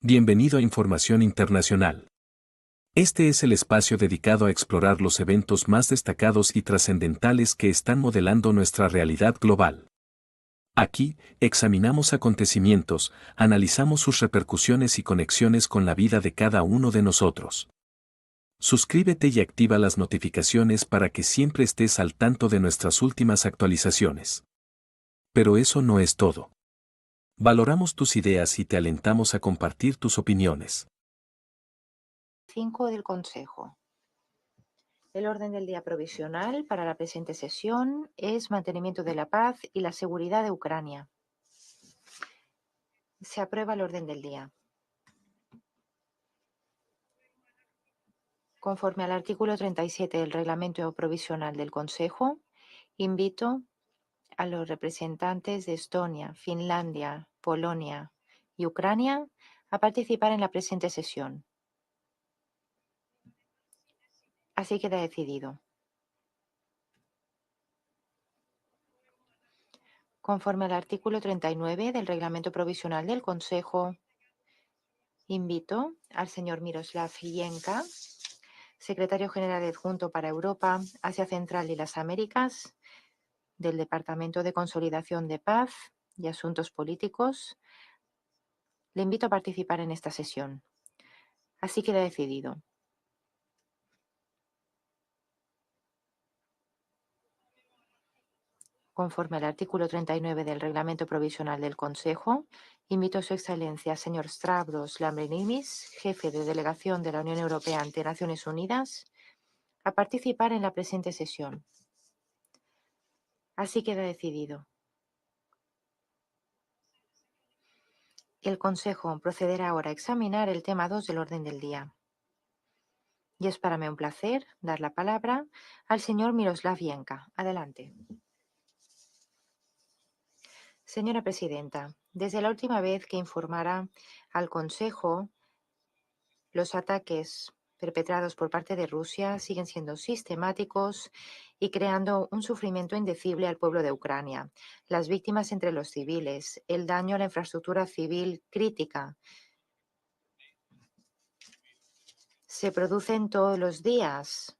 Bienvenido a Información Internacional. Este es el espacio dedicado a explorar los eventos más destacados y trascendentales que están modelando nuestra realidad global. Aquí, examinamos acontecimientos, analizamos sus repercusiones y conexiones con la vida de cada uno de nosotros. Suscríbete y activa las notificaciones para que siempre estés al tanto de nuestras últimas actualizaciones. Pero eso no es todo. Valoramos tus ideas y te alentamos a compartir tus opiniones. 5 del Consejo. El orden del día provisional para la presente sesión es mantenimiento de la paz y la seguridad de Ucrania. Se aprueba el orden del día. Conforme al artículo 37 del Reglamento Provisional del Consejo, invito a los representantes de Estonia, Finlandia, Polonia y Ucrania a participar en la presente sesión. Así queda decidido. Conforme al artículo 39 del Reglamento Provisional del Consejo, invito al señor Miroslav Jenka, secretario general adjunto para Europa, Asia Central y las Américas, del Departamento de Consolidación de Paz y Asuntos Políticos. Le invito a participar en esta sesión. Así queda decidido. Conforme al artículo 39 del Reglamento Provisional del Consejo, invito a Su Excelencia, señor Stavros Lambrinidis, jefe de delegación de la Unión Europea ante Naciones Unidas, a participar en la presente sesión. Así queda decidido. El Consejo procederá ahora a examinar el tema 2 del orden del día. Y es para mí un placer dar la palabra al señor Miroslav Jenka. Adelante. Señora Presidenta, desde la última vez que informara al Consejo, los ataques perpetrados por parte de Rusia siguen siendo sistemáticos y creando un sufrimiento indecible al pueblo de Ucrania, las víctimas entre los civiles, el daño a la infraestructura civil crítica. Se producen todos los días.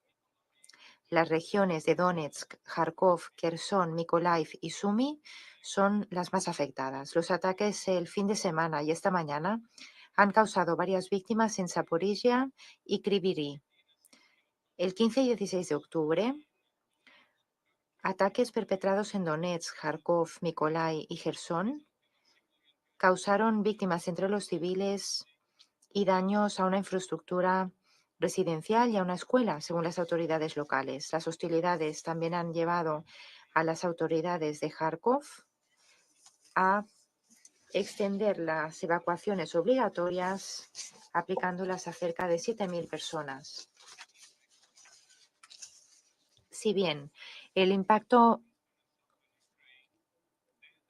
Las regiones de Donetsk, Kharkov, Kherson, Mykolaiv y Sumy son las más afectadas. Los ataques el fin de semana y esta mañana han causado varias víctimas en Zaporizhia y Kryvyi Rih. El 15 y 16 de octubre, ataques perpetrados en Donetsk, Kharkov, Mykolaiv y Kherson causaron víctimas entre los civiles y daños a una infraestructura residencial y a una escuela, según las autoridades locales. Las hostilidades también han llevado a las autoridades de Kharkov a extender las evacuaciones obligatorias, aplicándolas a cerca de 7.000 personas. Si bien el impacto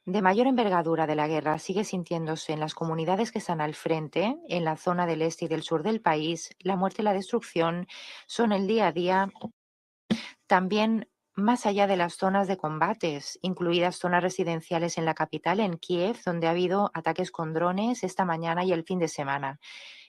de mayor envergadura de la guerra sigue sintiéndose en las comunidades que están al frente, en la zona del este y del sur del país, la muerte y la destrucción son el día a día también más allá de las zonas de combates, incluidas zonas residenciales en la capital, en Kiev, donde ha habido ataques con drones esta mañana y el fin de semana.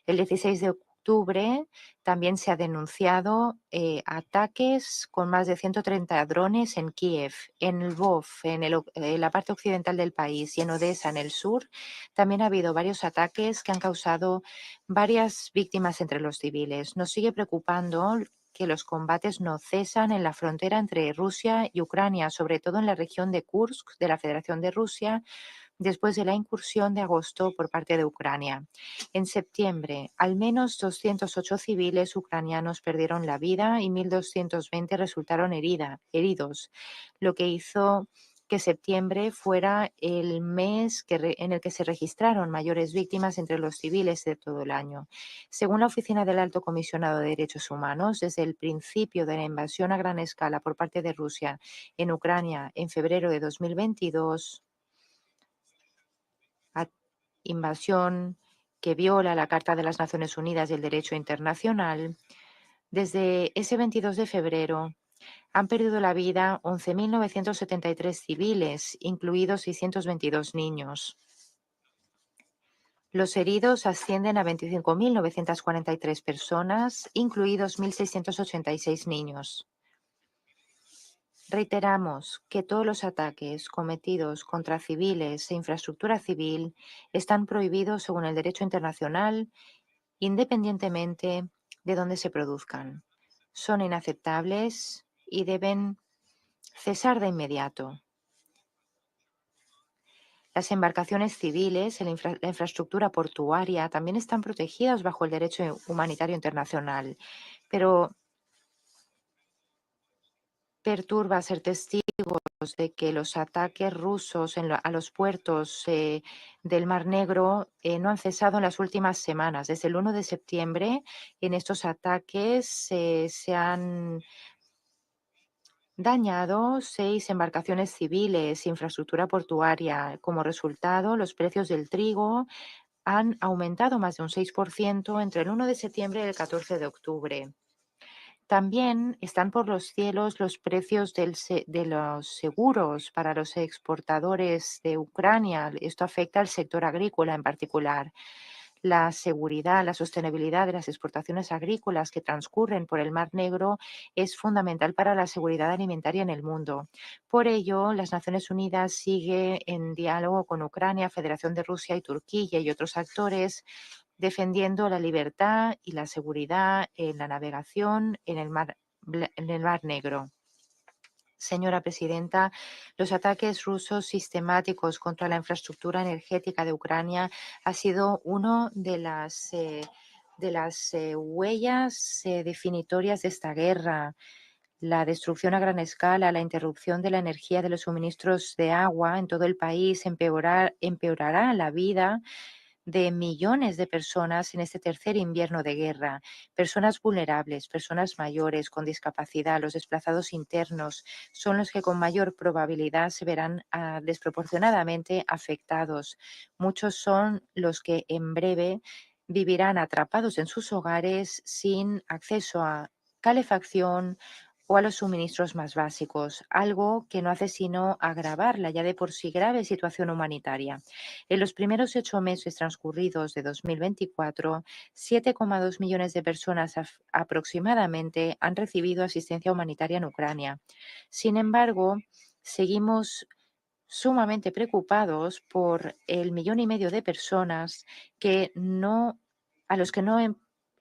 El 16 de octubre también se ha denunciado ataques con más de 130 drones en Kiev, en Lvov, en la parte occidental del país, y en Odessa, en el sur. También ha habido varios ataques que han causado varias víctimas entre los civiles. Nos sigue preocupando que los combates no cesan en la frontera entre Rusia y Ucrania, sobre todo en la región de Kursk de la Federación de Rusia, después de la incursión de agosto por parte de Ucrania. En septiembre, al menos 208 civiles ucranianos perdieron la vida y 1.220 resultaron heridos, lo que hizo que septiembre fuera el mes en el que se registraron mayores víctimas entre los civiles de todo el año. Según la Oficina del Alto Comisionado de Derechos Humanos, desde el principio de la invasión a gran escala por parte de Rusia en Ucrania en febrero de 2022, invasión que viola la Carta de las Naciones Unidas y el derecho internacional, desde ese 22 de febrero han perdido la vida 11.973 civiles, incluidos 622 niños. Los heridos ascienden a 25.943 personas, incluidos 1.686 niños. Reiteramos que todos los ataques cometidos contra civiles e infraestructura civil están prohibidos según el derecho internacional, independientemente de dónde se produzcan. Son inaceptables y deben cesar de inmediato. Las embarcaciones civiles, la infraestructura portuaria también están protegidas bajo el derecho humanitario internacional, pero perturba ser testigos de que los ataques rusos a los puertos del Mar Negro no han cesado en las últimas semanas. Desde el 1 de septiembre, en estos ataques se han dañado 6 embarcaciones civiles, infraestructura portuaria. Como resultado, los precios del trigo han aumentado más de un 6% entre el 1 de septiembre y el 14 de octubre. También están por los cielos los precios de los seguros para los exportadores de Ucrania. Esto afecta al sector agrícola en particular. La seguridad, la sostenibilidad de las exportaciones agrícolas que transcurren por el Mar Negro es fundamental para la seguridad alimentaria en el mundo. Por ello, las Naciones Unidas sigue en diálogo con Ucrania, Federación de Rusia y Turquía y otros actores defendiendo la libertad y la seguridad en la navegación en el Mar Negro. Señora presidenta, los ataques rusos sistemáticos contra la infraestructura energética de Ucrania ha sido uno de las huellas definitorias de esta guerra. La destrucción a gran escala, la interrupción de la energía de los suministros de agua en todo el país empeorará la vida de millones de personas en este tercer invierno de guerra, personas vulnerables, personas mayores con discapacidad, los desplazados internos, son los que con mayor probabilidad se verán desproporcionadamente afectados. Muchos son los que en breve vivirán atrapados en sus hogares sin acceso a calefacción o a los suministros más básicos, algo que no hace sino agravar la ya de por sí grave situación humanitaria. En los primeros 8 meses transcurridos de 2024, 7,2 millones de personas aproximadamente han recibido asistencia humanitaria en Ucrania. Sin embargo, seguimos sumamente preocupados por el 1,5 millones de personas a los que no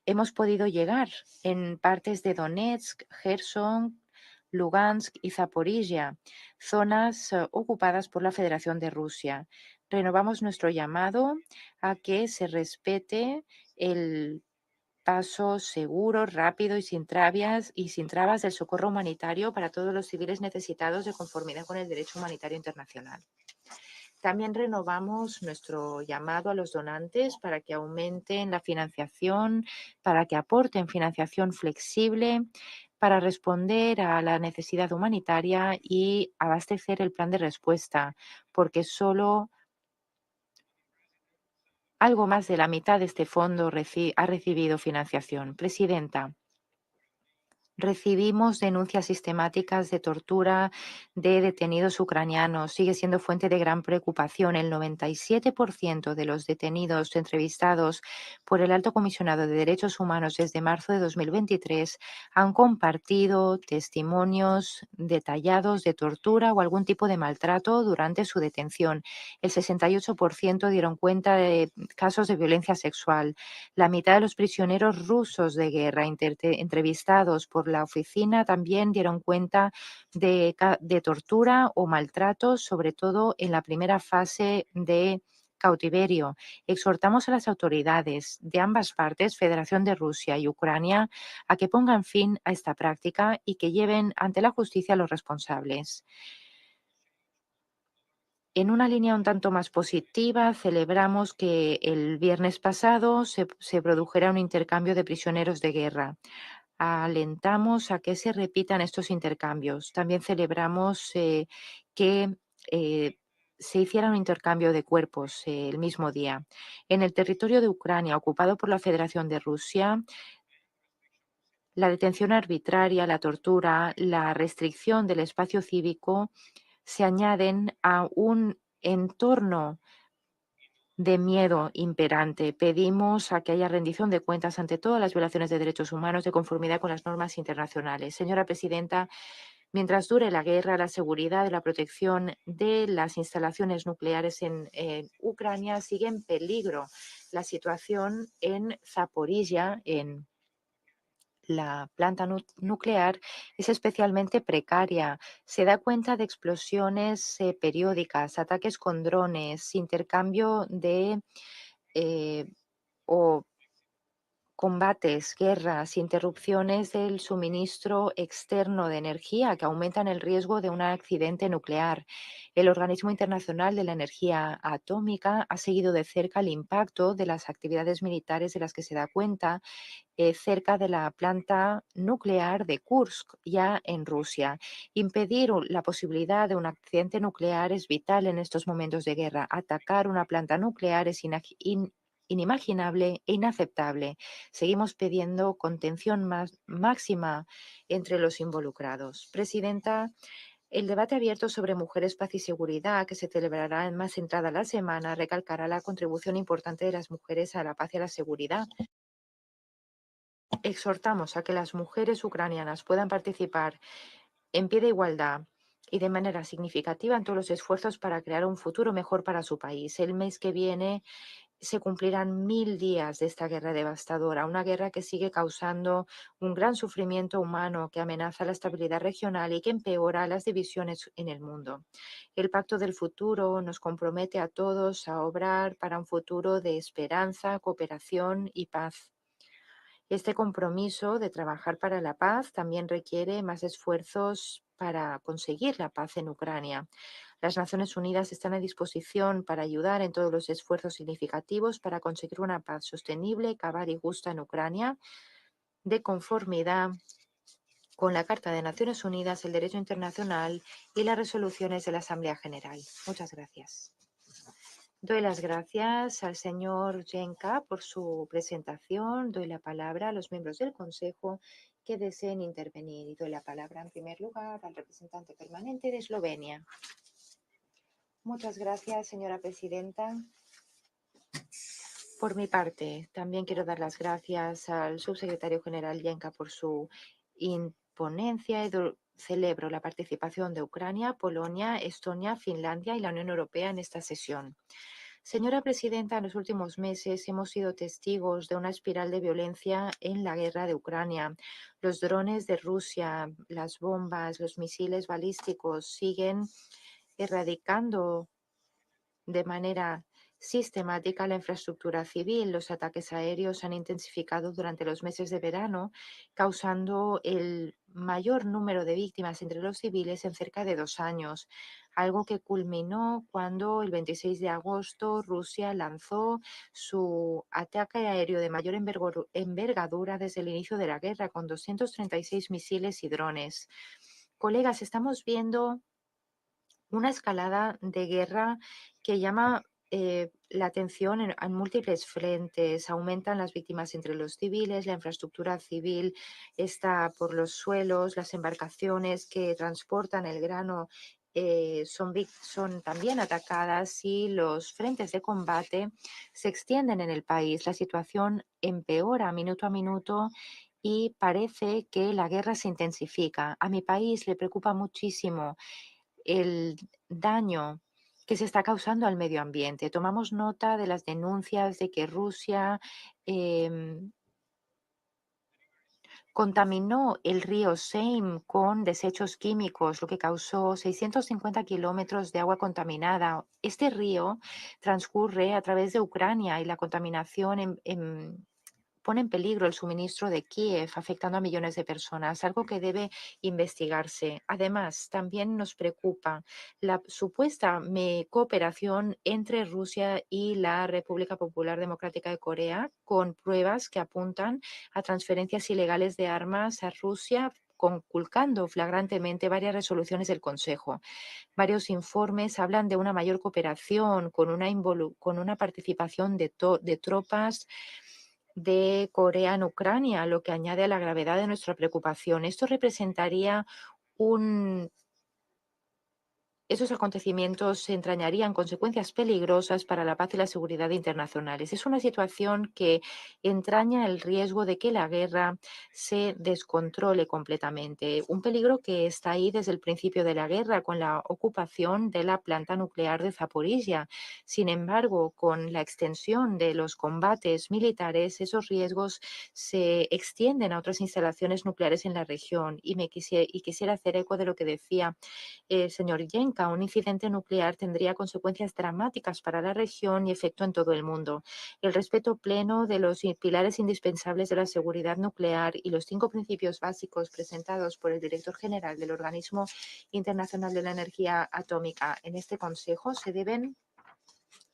hemos podido llegar en partes de Donetsk, Gerson, Lugansk y Zaporizhia, zonas ocupadas por la Federación de Rusia. Renovamos nuestro llamado a que se respete el paso seguro, rápido y sin trabas del socorro humanitario para todos los civiles necesitados de conformidad con el derecho humanitario internacional. También renovamos nuestro llamado a los donantes para que aumenten la financiación, para que aporten financiación flexible para responder a la necesidad humanitaria y abastecer el plan de respuesta, porque solo algo más de la mitad de este fondo ha recibido financiación. Presidenta, recibimos denuncias sistemáticas de tortura de detenidos ucranianos. Sigue siendo fuente de gran preocupación. El 97% de los detenidos entrevistados por el Alto Comisionado de Derechos Humanos desde marzo de 2023 han compartido testimonios detallados de tortura o algún tipo de maltrato durante su detención. El 68% dieron cuenta de casos de violencia sexual. La mitad de los prisioneros rusos de guerra entrevistados por la oficina también dieron cuenta de tortura o maltratos, sobre todo en la primera fase de cautiverio. Exhortamos a las autoridades de ambas partes, Federación de Rusia y Ucrania, a que pongan fin a esta práctica y que lleven ante la justicia a los responsables. En una línea un tanto más positiva, celebramos que el viernes pasado se produjera un intercambio de prisioneros de guerra. Alentamos a que se repitan estos intercambios. También celebramos que se hiciera un intercambio de cuerpos el mismo día. En el territorio de Ucrania, ocupado por la Federación de Rusia, la detención arbitraria, la tortura, la restricción del espacio cívico se añaden a un entorno de miedo imperante. Pedimos a que haya rendición de cuentas ante todas las violaciones de derechos humanos de conformidad con las normas internacionales. Señora presidenta, mientras dure la guerra, la seguridad y la protección de las instalaciones nucleares en Ucrania sigue en peligro. La situación en Zaporizhia, en la planta nuclear, es especialmente precaria. Se da cuenta de explosiones periódicas, ataques con drones, intercambio de eh, o combates, guerras, interrupciones del suministro externo de energía que aumentan el riesgo de un accidente nuclear. El Organismo Internacional de la Energía Atómica ha seguido de cerca el impacto de las actividades militares de las que se da cuenta cerca de la planta nuclear de Kursk, ya en Rusia. Impedir la posibilidad de un accidente nuclear es vital en estos momentos de guerra. Atacar una planta nuclear es inimaginable e inaceptable. Seguimos pidiendo contención máxima entre los involucrados. Presidenta, el debate abierto sobre mujeres, paz y seguridad, que se celebrará en más entrada la semana, recalcará la contribución importante de las mujeres a la paz y a la seguridad. Exhortamos a que las mujeres ucranianas puedan participar en pie de igualdad y de manera significativa en todos los esfuerzos para crear un futuro mejor para su país. El mes que viene se cumplirán 1000 días de esta guerra devastadora, una guerra que sigue causando un gran sufrimiento humano, que amenaza la estabilidad regional y que empeora las divisiones en el mundo. El Pacto del Futuro nos compromete a todos a obrar para un futuro de esperanza, cooperación y paz. Este compromiso de trabajar para la paz también requiere más esfuerzos para conseguir la paz en Ucrania. Las Naciones Unidas están a disposición para ayudar en todos los esfuerzos significativos para conseguir una paz sostenible, cabal y justa en Ucrania, de conformidad con la Carta de Naciones Unidas, el Derecho Internacional y las resoluciones de la Asamblea General. Muchas gracias. Doy las gracias al señor Yenka por su presentación. Doy la palabra a los miembros del Consejo que deseen intervenir. Y doy la palabra en primer lugar al representante permanente de Eslovenia. Muchas gracias, señora presidenta. Por mi parte, también quiero dar las gracias al subsecretario general Yenka por su ponencia. Celebro la participación de Ucrania, Polonia, Estonia, Finlandia y la Unión Europea en esta sesión. Señora presidenta, en los últimos meses hemos sido testigos de una espiral de violencia en la guerra de Ucrania. Los drones de Rusia, las bombas, los misiles balísticos siguen erradicando de manera sistemática la infraestructura civil. Los ataques aéreos han intensificado durante los meses de verano, causando el mayor número de víctimas entre los civiles en cerca de 2 años, algo que culminó cuando el 26 de agosto Rusia lanzó su ataque aéreo de mayor envergadura desde el inicio de la guerra, con 236 misiles y drones. Colegas, estamos viendo una escalada de guerra que llama la atención en múltiples frentes. Aumentan las víctimas entre los civiles, la infraestructura civil está por los suelos, las embarcaciones que transportan el grano son también atacadas y los frentes de combate se extienden en el país. La situación empeora minuto a minuto y parece que la guerra se intensifica. A mi país le preocupa muchísimo el daño que se está causando al medio ambiente. Tomamos nota de las denuncias de que Rusia contaminó el río Seim con desechos químicos, lo que causó 650 kilómetros de agua contaminada. Este río transcurre a través de Ucrania y la contaminación pone en peligro el suministro de Kiev, afectando a millones de personas, algo que debe investigarse. Además, también nos preocupa la supuesta cooperación entre Rusia y la República Popular Democrática de Corea, con pruebas que apuntan a transferencias ilegales de armas a Rusia, conculcando flagrantemente varias resoluciones del Consejo. Varios informes hablan de una mayor cooperación con una participación de tropas de Corea en Ucrania, lo que añade a la gravedad de nuestra preocupación. Esto representaría un esos acontecimientos entrañarían consecuencias peligrosas para la paz y la seguridad internacionales. Es una situación que entraña el riesgo de que la guerra se descontrole completamente, un peligro que está ahí desde el principio de la guerra con la ocupación de la planta nuclear de Zaporizhia. Sin embargo, con la extensión de los combates militares, esos riesgos se extienden a otras instalaciones nucleares en la región y quisiera hacer eco de lo que decía señor Yenka, un incidente nuclear tendría consecuencias dramáticas para la región y efecto en todo el mundo. El respeto pleno de los pilares indispensables de la seguridad nuclear y los 5 principios básicos presentados por el director general del Organismo Internacional de la Energía Atómica en este Consejo se deben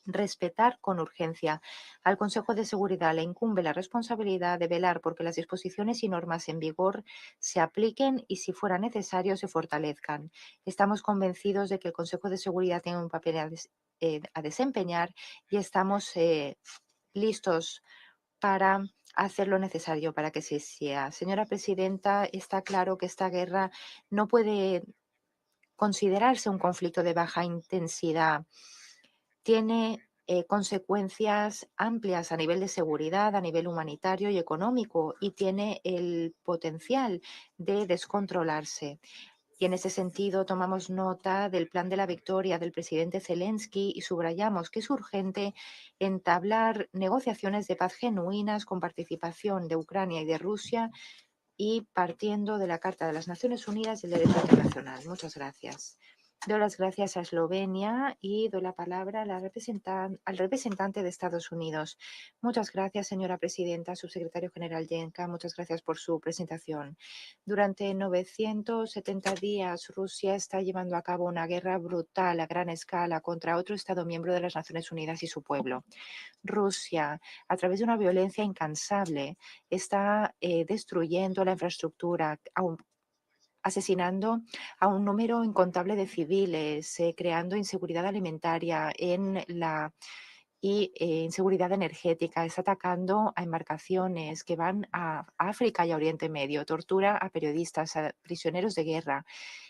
respetar con urgencia. Al Consejo de Seguridad le incumbe la responsabilidad de velar porque las disposiciones y normas en vigor se apliquen y, si fuera necesario, se fortalezcan. Estamos convencidos de que el Consejo de Seguridad tiene un papel a desempeñar y estamos listos para hacer lo necesario para que se sea. Señora presidenta, está claro que esta guerra no puede considerarse un conflicto de baja intensidad. Tiene consecuencias amplias a nivel de seguridad, a nivel humanitario y económico, y tiene el potencial de descontrolarse. Y en ese sentido tomamos nota del plan de la victoria del presidente Zelensky y subrayamos que es urgente entablar negociaciones de paz genuinas con participación de Ucrania y de Rusia y partiendo de la Carta de las Naciones Unidas y el Derecho Internacional. Muchas gracias. Doy las gracias a Eslovenia y doy la palabra a al representante de Estados Unidos. Muchas gracias, señora presidenta, subsecretario general Yenka. Muchas gracias por su presentación. Durante 970 días, Rusia está llevando a cabo una guerra brutal a gran escala contra otro Estado miembro de las Naciones Unidas y su pueblo. Rusia, a través de una violencia incansable, está destruyendo la infraestructura, asesinando a un número incontable de civiles, creando inseguridad alimentaria y inseguridad energética. Está atacando a embarcaciones que van a África y a Oriente Medio, tortura a periodistas, a prisioneros de guerra.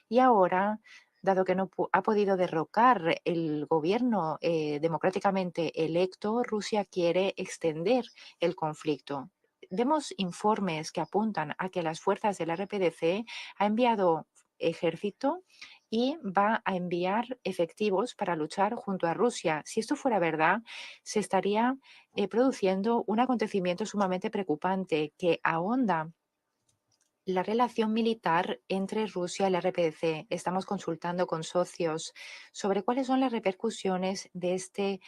Y ahora, dado que no ha podido derrocar el gobierno democráticamente electo, Rusia quiere extender el conflicto. Vemos informes que apuntan a que las fuerzas del RPDC ha enviado ejército y va a enviar efectivos para luchar junto a Rusia. Si esto fuera verdad, se estaría produciendo un acontecimiento sumamente preocupante que ahonda la relación militar entre Rusia y la RPDC. Estamos consultando con socios sobre cuáles son las repercusiones de este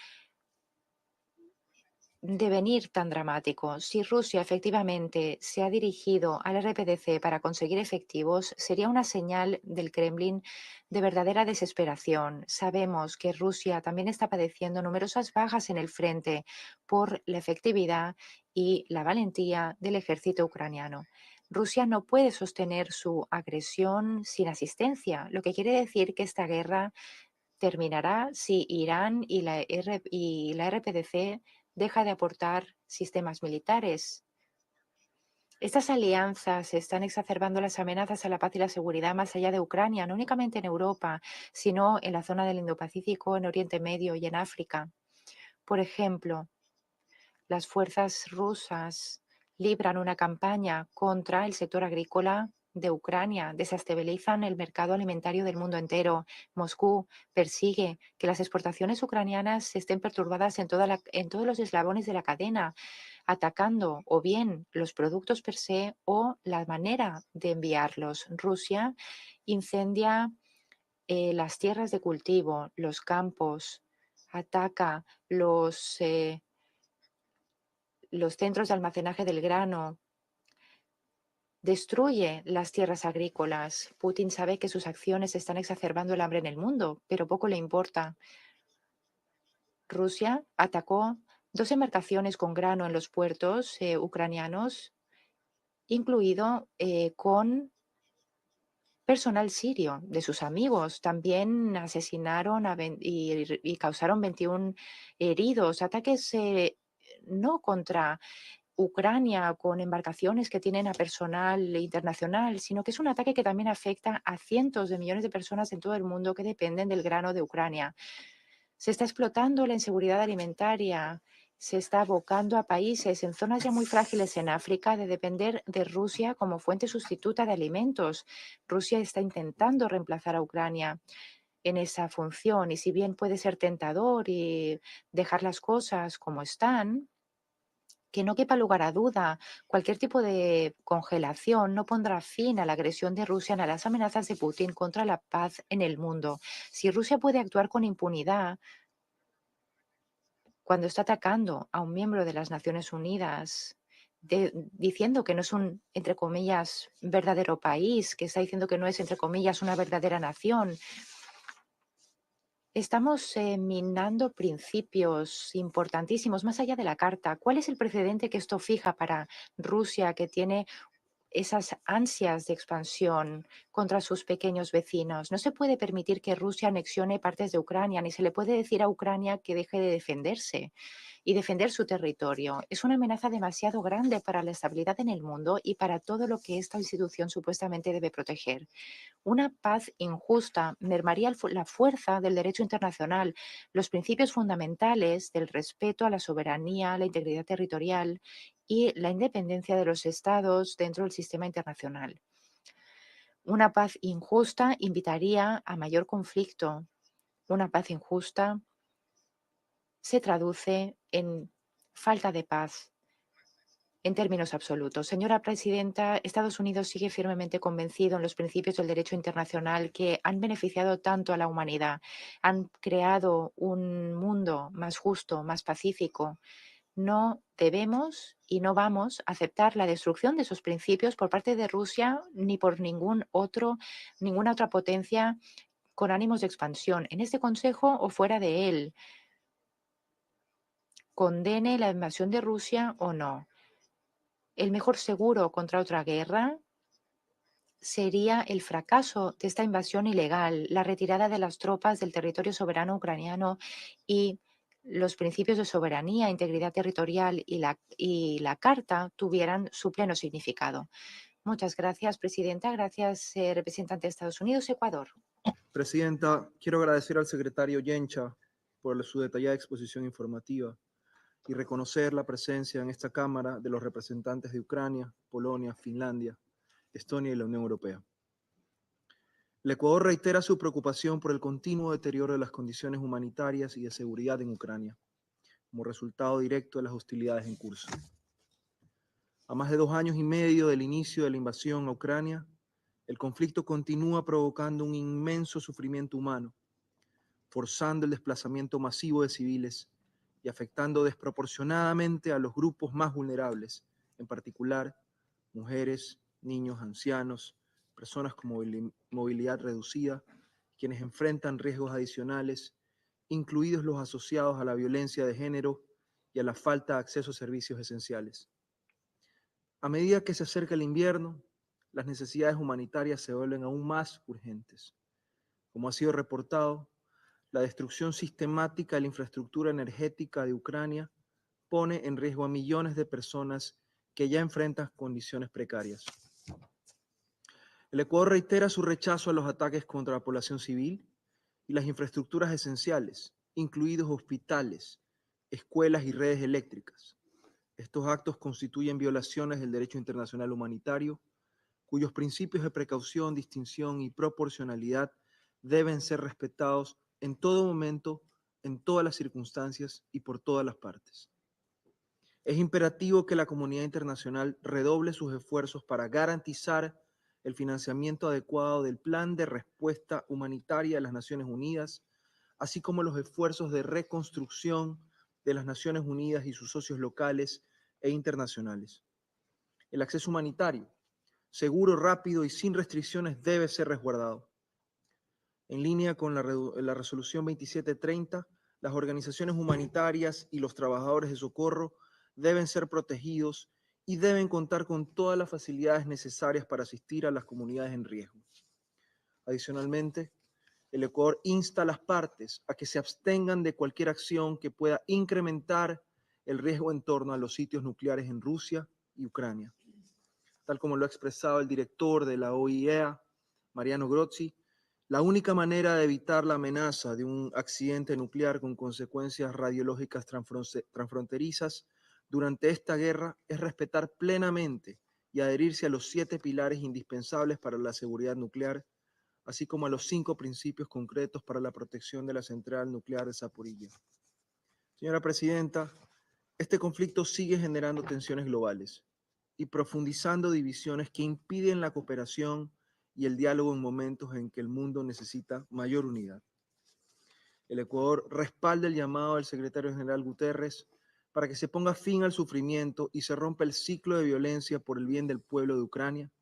devenir tan dramático. Si Rusia efectivamente se ha dirigido al RPDC para conseguir efectivos, sería una señal del Kremlin de verdadera desesperación. Sabemos que Rusia también está padeciendo numerosas bajas en el frente por la efectividad y la valentía del ejército ucraniano. Rusia no puede sostener su agresión sin asistencia, lo que quiere decir que esta guerra terminará si Irán y la RPDC deja de aportar sistemas militares. Estas alianzas están exacerbando las amenazas a la paz y la seguridad más allá de Ucrania, no únicamente en Europa, sino en la zona del Indo-Pacífico, en Oriente Medio y en África. Por ejemplo, las fuerzas rusas libran una campaña contra el sector agrícola de Ucrania, desestabilizan el mercado alimentario del mundo entero. Moscú persigue que las exportaciones ucranianas estén perturbadas en todos los eslabones de la cadena, atacando o bien los productos per se o la manera de enviarlos. Rusia incendia las tierras de cultivo, los campos, ataca los centros de almacenaje del grano, destruye las tierras agrícolas. Putin sabe que sus acciones están exacerbando el hambre en el mundo, pero poco le importa. Rusia atacó 2 embarcaciones con grano en los puertos ucranianos, incluido con personal sirio de sus amigos. También asesinaron y causaron 21 heridos. Ataques no contra Ucrania con embarcaciones que tienen a personal internacional, sino que es un ataque que también afecta a cientos de millones de personas en todo el mundo que dependen del grano de Ucrania. Se está explotando la inseguridad alimentaria, se está abocando a países en zonas ya muy frágiles en África de depender de Rusia como fuente sustituta de alimentos. Rusia está intentando reemplazar a Ucrania en esa función y si bien puede ser tentador y dejar las cosas como están, que no quepa lugar a duda, cualquier tipo de congelación no pondrá fin a la agresión de Rusia ni a las amenazas de Putin contra la paz en el mundo. Si Rusia puede actuar con impunidad cuando está atacando a un miembro de las Naciones Unidas, diciendo que no es un, entre comillas, verdadero país, que está diciendo que no es, entre comillas, una verdadera nación, estamos minando principios importantísimos más allá de la carta. ¿Cuál es el precedente que esto fija para Rusia, que tiene esas ansias de expansión contra sus pequeños vecinos? No se puede permitir que Rusia anexione partes de Ucrania, ni se le puede decir a Ucrania que deje de defenderse y defender su territorio. Es una amenaza demasiado grande para la estabilidad en el mundo y para todo lo que esta institución supuestamente debe proteger. Una paz injusta mermaría la fuerza del derecho internacional, los principios fundamentales del respeto a la soberanía, la integridad territorial y la independencia de los estados dentro del sistema internacional. Una paz injusta invitaría a mayor conflicto. Una paz injusta se traduce en falta de paz en términos absolutos. Señora presidenta, Estados Unidos sigue firmemente convencido en los principios del derecho internacional que han beneficiado tanto a la humanidad, han creado un mundo más justo, más pacífico. No debemos y no vamos a aceptar la destrucción de esos principios por parte de Rusia ni por ninguna otra potencia con ánimos de expansión, en este Consejo o fuera de él. Condene la invasión de Rusia o no. El mejor seguro contra otra guerra sería el fracaso de esta invasión ilegal, la retirada de las tropas del territorio soberano ucraniano y los principios de soberanía, integridad territorial y la Carta tuvieran su pleno significado. Muchas gracias, Presidenta. Gracias, representante de Estados Unidos, Ecuador. Presidenta, quiero agradecer al secretario Yencha por su detallada exposición informativa y reconocer la presencia en esta Cámara de los representantes de Ucrania, Polonia, Finlandia, Estonia y la Unión Europea. El Ecuador reitera su preocupación por el continuo deterioro de las condiciones humanitarias y de seguridad en Ucrania, como resultado directo de las hostilidades en curso. A más de 2 años y medio del inicio de la invasión a Ucrania, el conflicto continúa provocando un inmenso sufrimiento humano, forzando el desplazamiento masivo de civiles y afectando desproporcionadamente a los grupos más vulnerables, en particular mujeres, niños, ancianos, personas con movilidad reducida, quienes enfrentan riesgos adicionales, incluidos los asociados a la violencia de género y a la falta de acceso a servicios esenciales. A medida que se acerca el invierno, las necesidades humanitarias se vuelven aún más urgentes. Como ha sido reportado, la destrucción sistemática de la infraestructura energética de Ucrania pone en riesgo a millones de personas que ya enfrentan condiciones precarias. El Ecuador reitera su rechazo a los ataques contra la población civil y las infraestructuras esenciales, incluidos hospitales, escuelas y redes eléctricas. Estos actos constituyen violaciones del derecho internacional humanitario, cuyos principios de precaución, distinción y proporcionalidad deben ser respetados en todo momento, en todas las circunstancias y por todas las partes. Es imperativo que la comunidad internacional redoble sus esfuerzos para garantizar el financiamiento adecuado del Plan de Respuesta Humanitaria de las Naciones Unidas, así como los esfuerzos de reconstrucción de las Naciones Unidas y sus socios locales e internacionales. El acceso humanitario, seguro, rápido y sin restricciones, debe ser resguardado. En línea con la resolución 2730, las organizaciones humanitarias y los trabajadores de socorro deben ser protegidos y deben contar con todas las facilidades necesarias para asistir a las comunidades en riesgo. Adicionalmente, el Ecuador insta a las partes a que se abstengan de cualquier acción que pueda incrementar el riesgo en torno a los sitios nucleares en Rusia y Ucrania. Tal como lo ha expresado el director de la OIEA, Mariano Grossi, la única manera de evitar la amenaza de un accidente nuclear con consecuencias radiológicas transfronterizas durante esta guerra es respetar plenamente y adherirse a los 7 pilares indispensables para la seguridad nuclear, así como a los 5 principios concretos para la protección de la central nuclear de Zaporilla. Señora Presidenta, este conflicto sigue generando tensiones globales y profundizando divisiones que impiden la cooperación y el diálogo en momentos en que el mundo necesita mayor unidad. El Ecuador respalda el llamado del secretario general Guterres para que se ponga fin al sufrimiento y se rompa el ciclo de violencia por el bien del pueblo de Ucrania,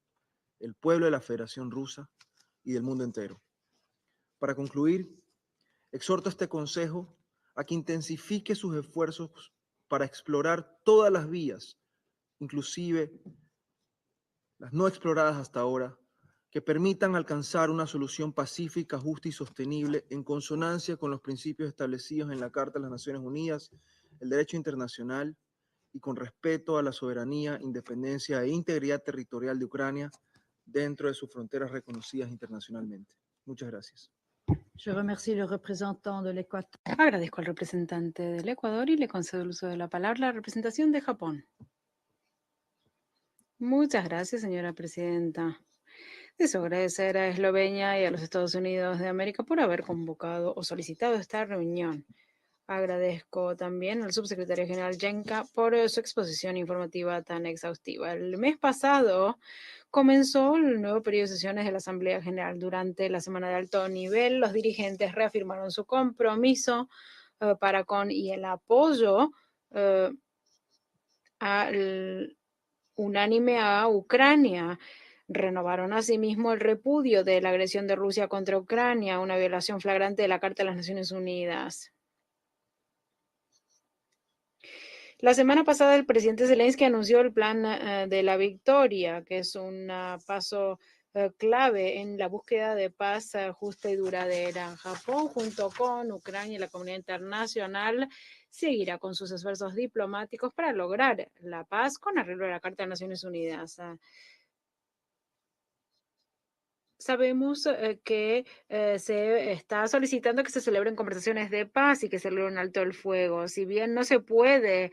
el pueblo de la Federación Rusa y del mundo entero. Para concluir, exhorto a este Consejo a que intensifique sus esfuerzos para explorar todas las vías, inclusive las no exploradas hasta ahora, que permitan alcanzar una solución pacífica, justa y sostenible en consonancia con los principios establecidos en la Carta de las Naciones Unidas, el derecho internacional y con respeto a la soberanía, independencia e integridad territorial de Ucrania dentro de sus fronteras reconocidas internacionalmente. Muchas gracias. Je remercie le représentant de l'Équateur. Agradezco al representante del Ecuador y le concedo el uso de la palabra a la representación de Japón. Muchas gracias, señora presidenta. Deseo agradecer a Eslovenia y a los Estados Unidos de América por haber convocado o solicitado esta reunión. Agradezco también al subsecretario general Yenka por su exposición informativa tan exhaustiva. El mes pasado comenzó el nuevo periodo de sesiones de la Asamblea General. Durante la semana de alto nivel, los dirigentes reafirmaron su compromiso para con y el apoyo unánime a Ucrania. Renovaron asimismo el repudio de la agresión de Rusia contra Ucrania, una violación flagrante de la Carta de las Naciones Unidas. La semana pasada el presidente Zelensky anunció el plan de la victoria, que es un paso clave en la búsqueda de paz justa y duradera. Japón, junto con Ucrania y la comunidad internacional, seguirá con sus esfuerzos diplomáticos para lograr la paz con arreglo a la Carta de Naciones Unidas. Sabemos que se está solicitando que se celebren conversaciones de paz y que se celebre un alto el fuego. Si bien no se puede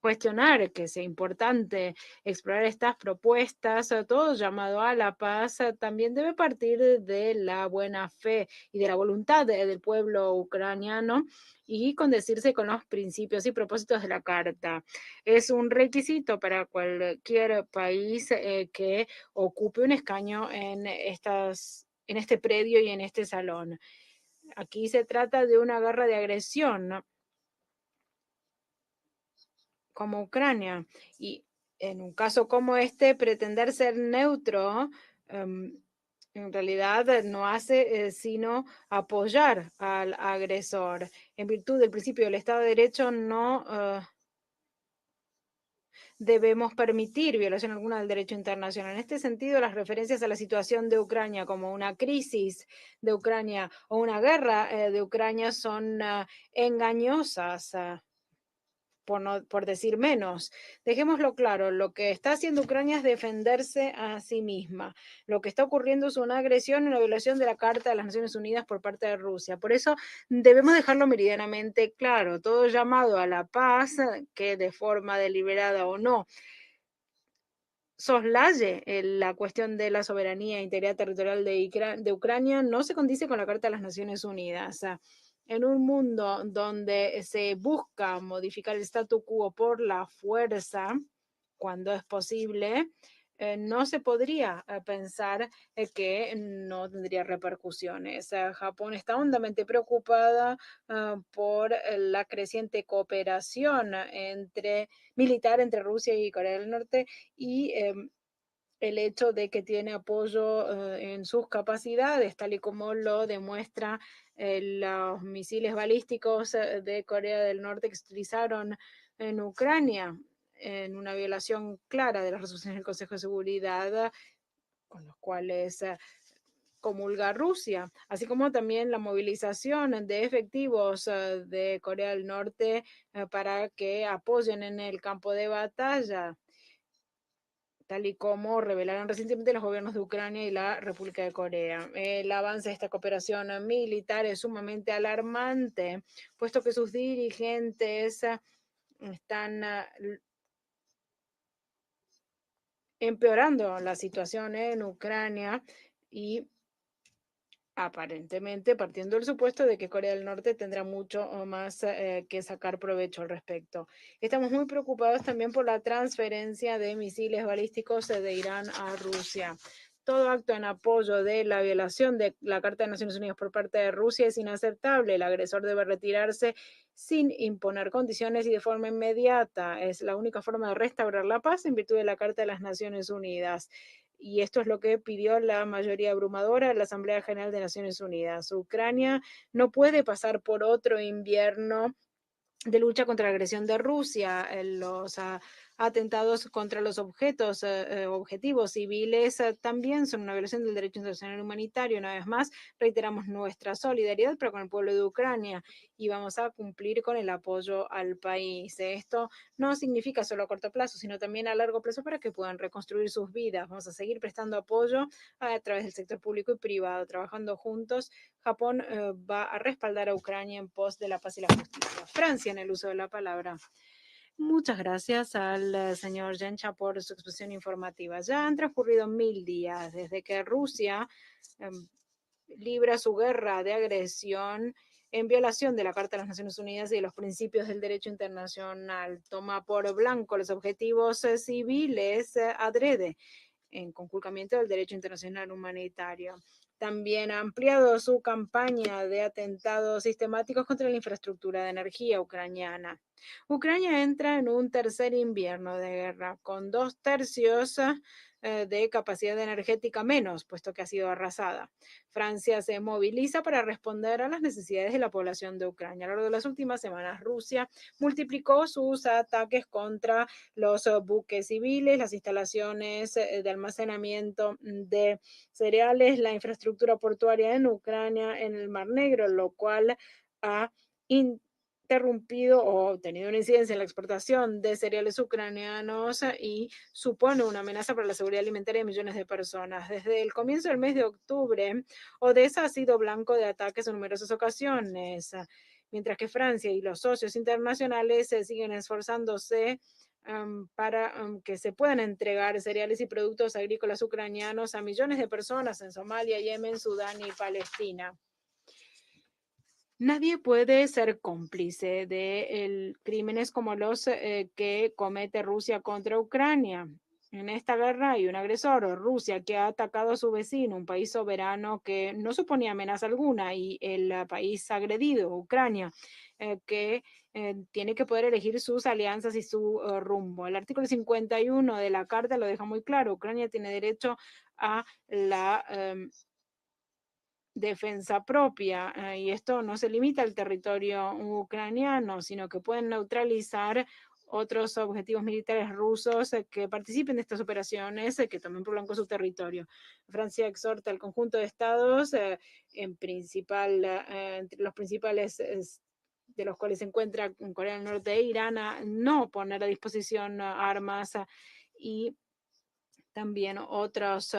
cuestionar que sea importante explorar estas propuestas, todo llamado a la paz también debe partir de la buena fe y de la voluntad del pueblo ucraniano y condecirse con los principios y propósitos de la Carta. Es un requisito para cualquier país que ocupe un escaño en este predio y en este salón. Aquí se trata de una guerra de agresión, ¿no?, como Ucrania. Y en un caso como este, pretender ser neutro en realidad no hace sino apoyar al agresor. En virtud del principio del Estado de Derecho, no debemos permitir violación alguna del derecho internacional. En este sentido, las referencias a la situación de Ucrania como una crisis de Ucrania o una guerra de Ucrania son engañosas. Por decir menos. Dejémoslo claro, lo que está haciendo Ucrania es defenderse a sí misma. Lo que está ocurriendo es una agresión y una violación de la Carta de las Naciones Unidas por parte de Rusia. Por eso debemos dejarlo meridianamente claro. Todo llamado a la paz, que de forma deliberada o no soslaye la cuestión de la soberanía e integridad territorial de Ucrania, no se condice con la Carta de las Naciones Unidas. En un mundo donde se busca modificar el statu quo por la fuerza, cuando es posible, no se podría pensar que no tendría repercusiones. Japón está hondamente preocupada por la creciente cooperación militar entre Rusia y Corea del Norte y el hecho de que tiene apoyo en sus capacidades, tal y como lo demuestra los misiles balísticos de Corea del Norte que se utilizaron en Ucrania, en una violación clara de las resoluciones del Consejo de Seguridad, con los cuales comulga Rusia, así como también la movilización de efectivos de Corea del Norte para que apoyen en el campo de batalla, tal y como revelaron recientemente los gobiernos de Ucrania y la República de Corea. El avance de esta cooperación militar es sumamente alarmante, puesto que sus dirigentes están empeorando la situación en Ucrania y aparentemente partiendo del supuesto de que Corea del Norte tendrá mucho más que sacar provecho al respecto. Estamos muy preocupados también por la transferencia de misiles balísticos de Irán a Rusia. Todo acto en apoyo de la violación de la Carta de Naciones Unidas por parte de Rusia es inaceptable. El agresor debe retirarse sin imponer condiciones y de forma inmediata. Es la única forma de restaurar la paz en virtud de la Carta de las Naciones Unidas. Y esto es lo que pidió la mayoría abrumadora de la Asamblea General de Naciones Unidas. Ucrania no puede pasar por otro invierno de lucha contra la agresión de Rusia. Los atentados contra los objetivos civiles también son una violación del derecho internacional humanitario. Una vez más, reiteramos nuestra solidaridad para con el pueblo de Ucrania y vamos a cumplir con el apoyo al país. Esto no significa solo a corto plazo, sino también a largo plazo para que puedan reconstruir sus vidas. Vamos a seguir prestando apoyo a través del sector público y privado, trabajando juntos. Japón va a respaldar a Ucrania en pos de la paz y la justicia. Francia en el uso de la palabra. Muchas gracias al señor Yencha por su exposición informativa. Ya han transcurrido 1000 días desde que Rusia libra su guerra de agresión en violación de la Carta de las Naciones Unidas y de los principios del derecho internacional. Toma por blanco los objetivos civiles adrede en conculcamiento del derecho internacional humanitario. También ha ampliado su campaña de atentados sistemáticos contra la infraestructura de energía ucraniana. Ucrania entra en un tercer invierno de guerra con 2/3 de capacidad energética menos, puesto que ha sido arrasada. Francia se moviliza para responder a las necesidades de la población de Ucrania. A lo largo de las últimas semanas, Rusia multiplicó sus ataques contra los buques civiles, las instalaciones de almacenamiento de cereales, la infraestructura portuaria en Ucrania, en el Mar Negro, lo cual ha interrumpido o tenido una incidencia en la exportación de cereales ucranianos y supone una amenaza para la seguridad alimentaria de millones de personas. Desde el comienzo del mes de octubre, Odessa ha sido blanco de ataques en numerosas ocasiones, mientras que Francia y los socios internacionales siguen esforzándose para que se puedan entregar cereales y productos agrícolas ucranianos a millones de personas en Somalia, Yemen, Sudán y Palestina. Nadie puede ser cómplice de crímenes como los que comete Rusia contra Ucrania. En esta guerra hay un agresor, Rusia, que ha atacado a su vecino, un país soberano que no suponía amenaza alguna, y el país agredido, Ucrania, que tiene que poder elegir sus alianzas y su rumbo. El artículo 51 de la Carta lo deja muy claro. Ucrania tiene derecho a la defensa propia, y esto no se limita al territorio ucraniano, sino que pueden neutralizar otros objetivos militares rusos que participen de estas operaciones, que tomen por blanco su territorio. Francia exhorta al conjunto de estados, entre los principales de los cuales se encuentra Corea del Norte e Irán, a no poner a disposición armas y también otros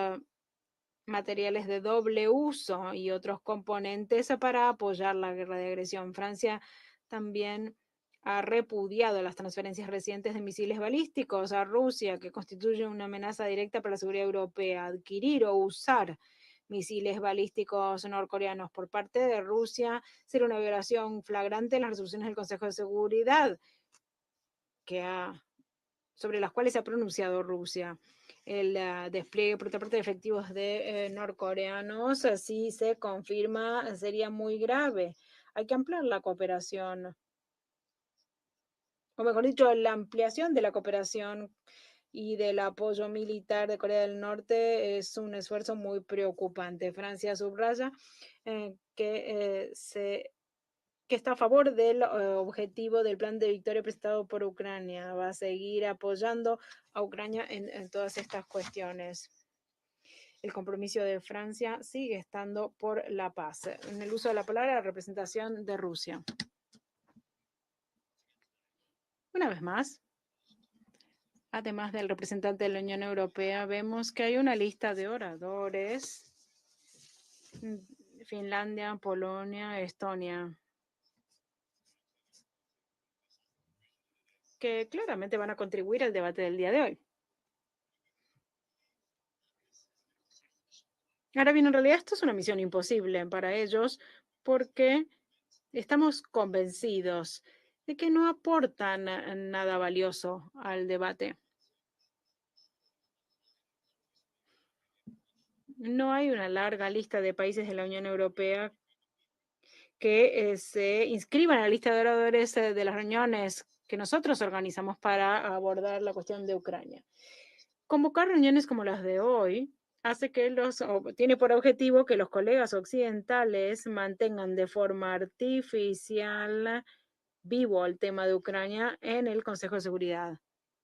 materiales de doble uso y otros componentes para apoyar la guerra de agresión. Francia también ha repudiado las transferencias recientes de misiles balísticos a Rusia, que constituye una amenaza directa para la seguridad europea. Adquirir o usar misiles balísticos norcoreanos por parte de Rusia sería una violación flagrante de las resoluciones del Consejo de Seguridad sobre las cuales se ha pronunciado Rusia. El despliegue, por otra parte, de efectivos de norcoreanos, si se confirma, sería muy grave. Hay que ampliar la cooperación, o mejor dicho, la ampliación de la cooperación y del apoyo militar de Corea del Norte es un esfuerzo muy preocupante. Francia subraya que está a favor del objetivo del plan de victoria presentado por Ucrania. Va a seguir apoyando a Ucrania en todas estas cuestiones. el compromiso de Francia sigue estando por la paz. En el uso de la palabra, la representación de Rusia. Una vez más, además del representante de la Unión Europea, vemos que hay una lista de oradores: Finlandia, Polonia, Estonia, que claramente van a contribuir al debate del día de hoy. Ahora bien, en realidad esto es una misión imposible para ellos porque estamos convencidos de que no aportan nada valioso al debate. No hay una larga lista de países de la Unión Europea que se inscriban en la lista de oradores de las reuniones que nosotros organizamos para abordar la cuestión de Ucrania. Convocar reuniones como las de hoy tiene por objetivo que los colegas occidentales mantengan de forma artificial vivo el tema de Ucrania en el Consejo de Seguridad,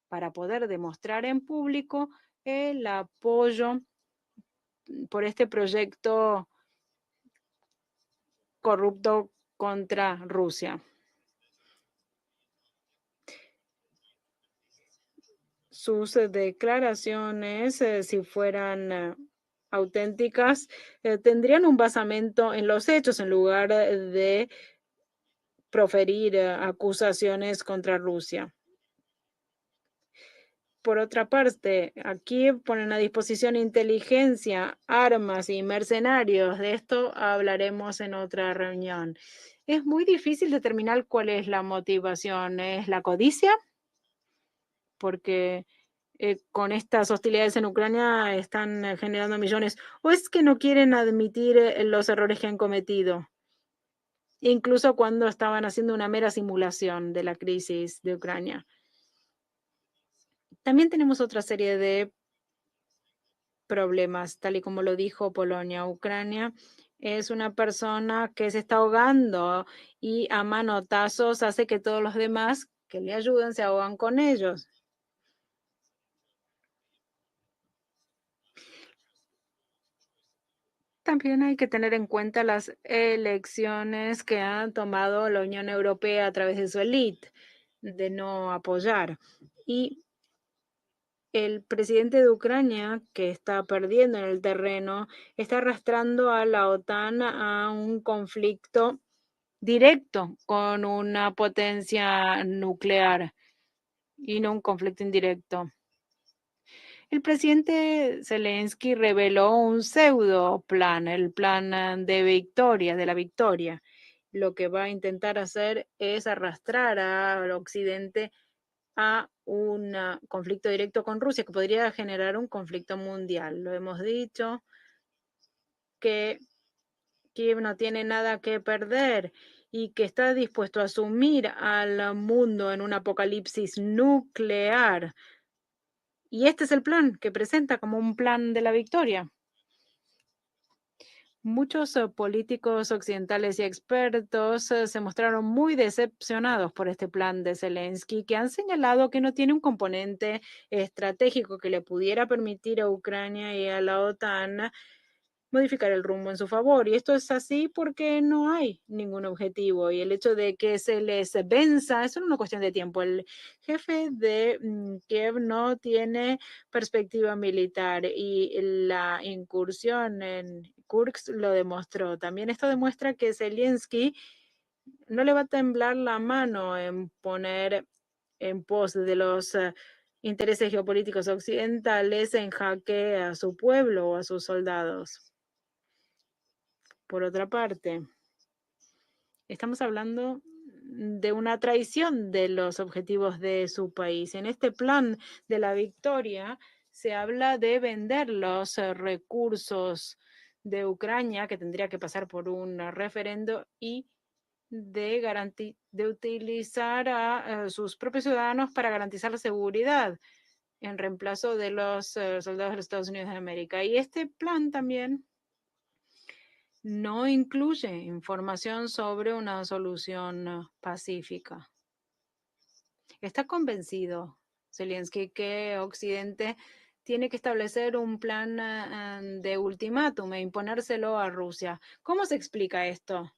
para poder demostrar en público el apoyo por este proyecto corrupto contra Rusia. Sus declaraciones, si fueran auténticas, tendrían un basamento en los hechos en lugar de proferir acusaciones contra Rusia. Por otra parte, aquí ponen a disposición inteligencia, armas y mercenarios. De esto hablaremos en otra reunión. Es muy difícil determinar cuál es la motivación. ¿Es la codicia? Porque con estas hostilidades en Ucrania están generando millones. ¿O es que no quieren admitir los errores que han cometido? Incluso cuando estaban haciendo una mera simulación de la crisis de Ucrania. También tenemos otra serie de problemas, tal y como lo dijo Polonia. Ucrania es una persona que se está ahogando y a manotazos hace que todos los demás que le ayuden se ahogan con ellos. También hay que tener en cuenta las elecciones que ha tomado la Unión Europea a través de su élite de no apoyar. Y el presidente de Ucrania, que está perdiendo en el terreno, está arrastrando a la OTAN a un conflicto directo con una potencia nuclear y no un conflicto indirecto. El presidente Zelensky reveló un pseudo plan, el plan de victoria, de la victoria. Lo que va a intentar hacer es arrastrar al occidente a un conflicto directo con Rusia, que podría generar un conflicto mundial. Lo hemos dicho, que Kiev no tiene nada que perder y que está dispuesto a sumir al mundo en un apocalipsis nuclear. Y este es el plan que presenta como un plan de la victoria. Muchos políticos occidentales y expertos se mostraron muy decepcionados por este plan de Zelensky, que han señalado que no tiene un componente estratégico que le pudiera permitir a Ucrania y a la OTAN modificar el rumbo en su favor. Y esto es así porque no hay ningún objetivo. Y el hecho de que se les venza es solo una cuestión de tiempo. El jefe de Kiev no tiene perspectiva militar y la incursión en Kursk lo demostró. También esto demuestra que Zelensky no le va a temblar la mano en poner en pos de los intereses geopolíticos occidentales en jaque a su pueblo o a sus soldados. Por otra parte, estamos hablando de una traición de los objetivos de su país. En este plan de la victoria se habla de vender los recursos de Ucrania, que tendría que pasar por un referendo, y de utilizar a sus propios ciudadanos para garantizar la seguridad en reemplazo de los soldados de los Estados Unidos de América. Y este plan también no incluye información sobre una solución pacífica. Está convencido Zelensky que Occidente tiene que establecer un plan de ultimátum e imponérselo a Rusia. ¿Cómo se explica esto?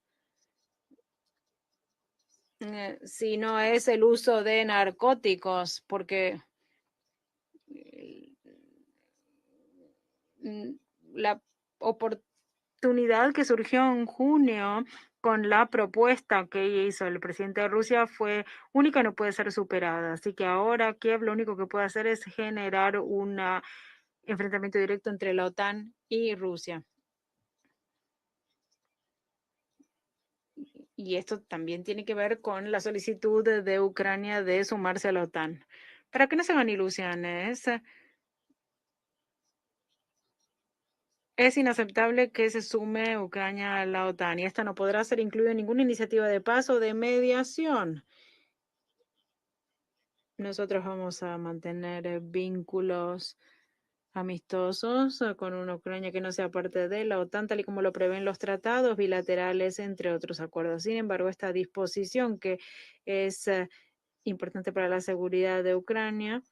Si no es el uso de narcóticos, porque mm, la oportunidad que surgió en junio con la propuesta que hizo el presidente de Rusia fue única, no puede ser superada. Así que ahora Kiev lo único que puede hacer es generar un enfrentamiento directo entre la OTAN y Rusia. Y esto también tiene que ver con la solicitud de Ucrania de sumarse a la OTAN. Para que no se hagan ilusiones, es inaceptable que se sume Ucrania a la OTAN y esta no podrá ser incluida en ninguna iniciativa de paz o de mediación. Nosotros vamos a mantener vínculos amistosos con una Ucrania que no sea parte de la OTAN, tal y como lo prevén los tratados bilaterales, entre otros acuerdos. Sin embargo, esta disposición que es importante para la seguridad de Ucrania,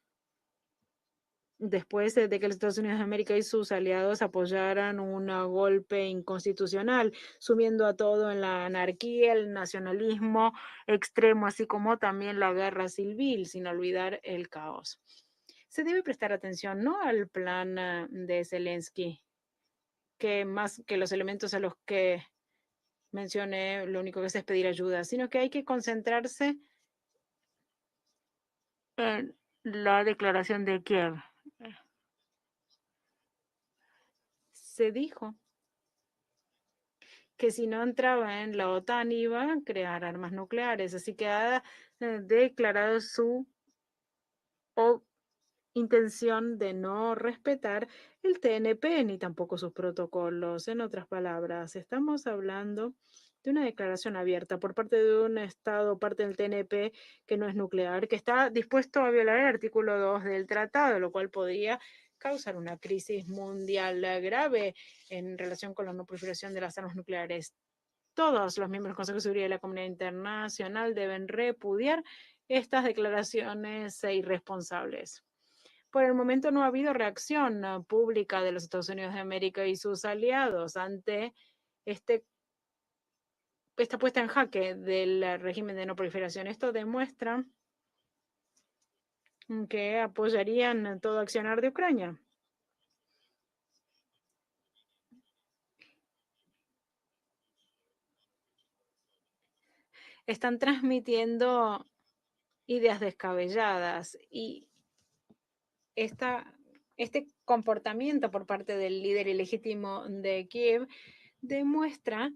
después de que los Estados Unidos de América y sus aliados apoyaran un golpe inconstitucional, sumiendo a todo en la anarquía, el nacionalismo extremo, así como también la guerra civil, sin olvidar el caos. Se debe prestar atención no al plan de Zelensky, que más que los elementos a los que mencioné, lo único que hace es pedir ayuda, sino que hay que concentrarse en la declaración de Kiev. Se dijo que si no entraba en la OTAN iba a crear armas nucleares, así que ha declarado su intención de no respetar el TNP ni tampoco sus protocolos. En otras palabras, estamos hablando de una declaración abierta por parte de un Estado, parte del TNP que no es nuclear, que está dispuesto a violar el artículo 2 del tratado, lo cual podría causar una crisis mundial grave en relación con la no proliferación de las armas nucleares. Todos los miembros del Consejo de Seguridad de la Comunidad Internacional deben repudiar estas declaraciones irresponsables. Por el momento no ha habido reacción pública de los Estados Unidos de América y sus aliados ante esta puesta en jaque del régimen de no proliferación. Esto demuestra que apoyarían todo accionar de Ucrania. Están transmitiendo ideas descabelladas y este comportamiento por parte del líder ilegítimo de Kiev demuestra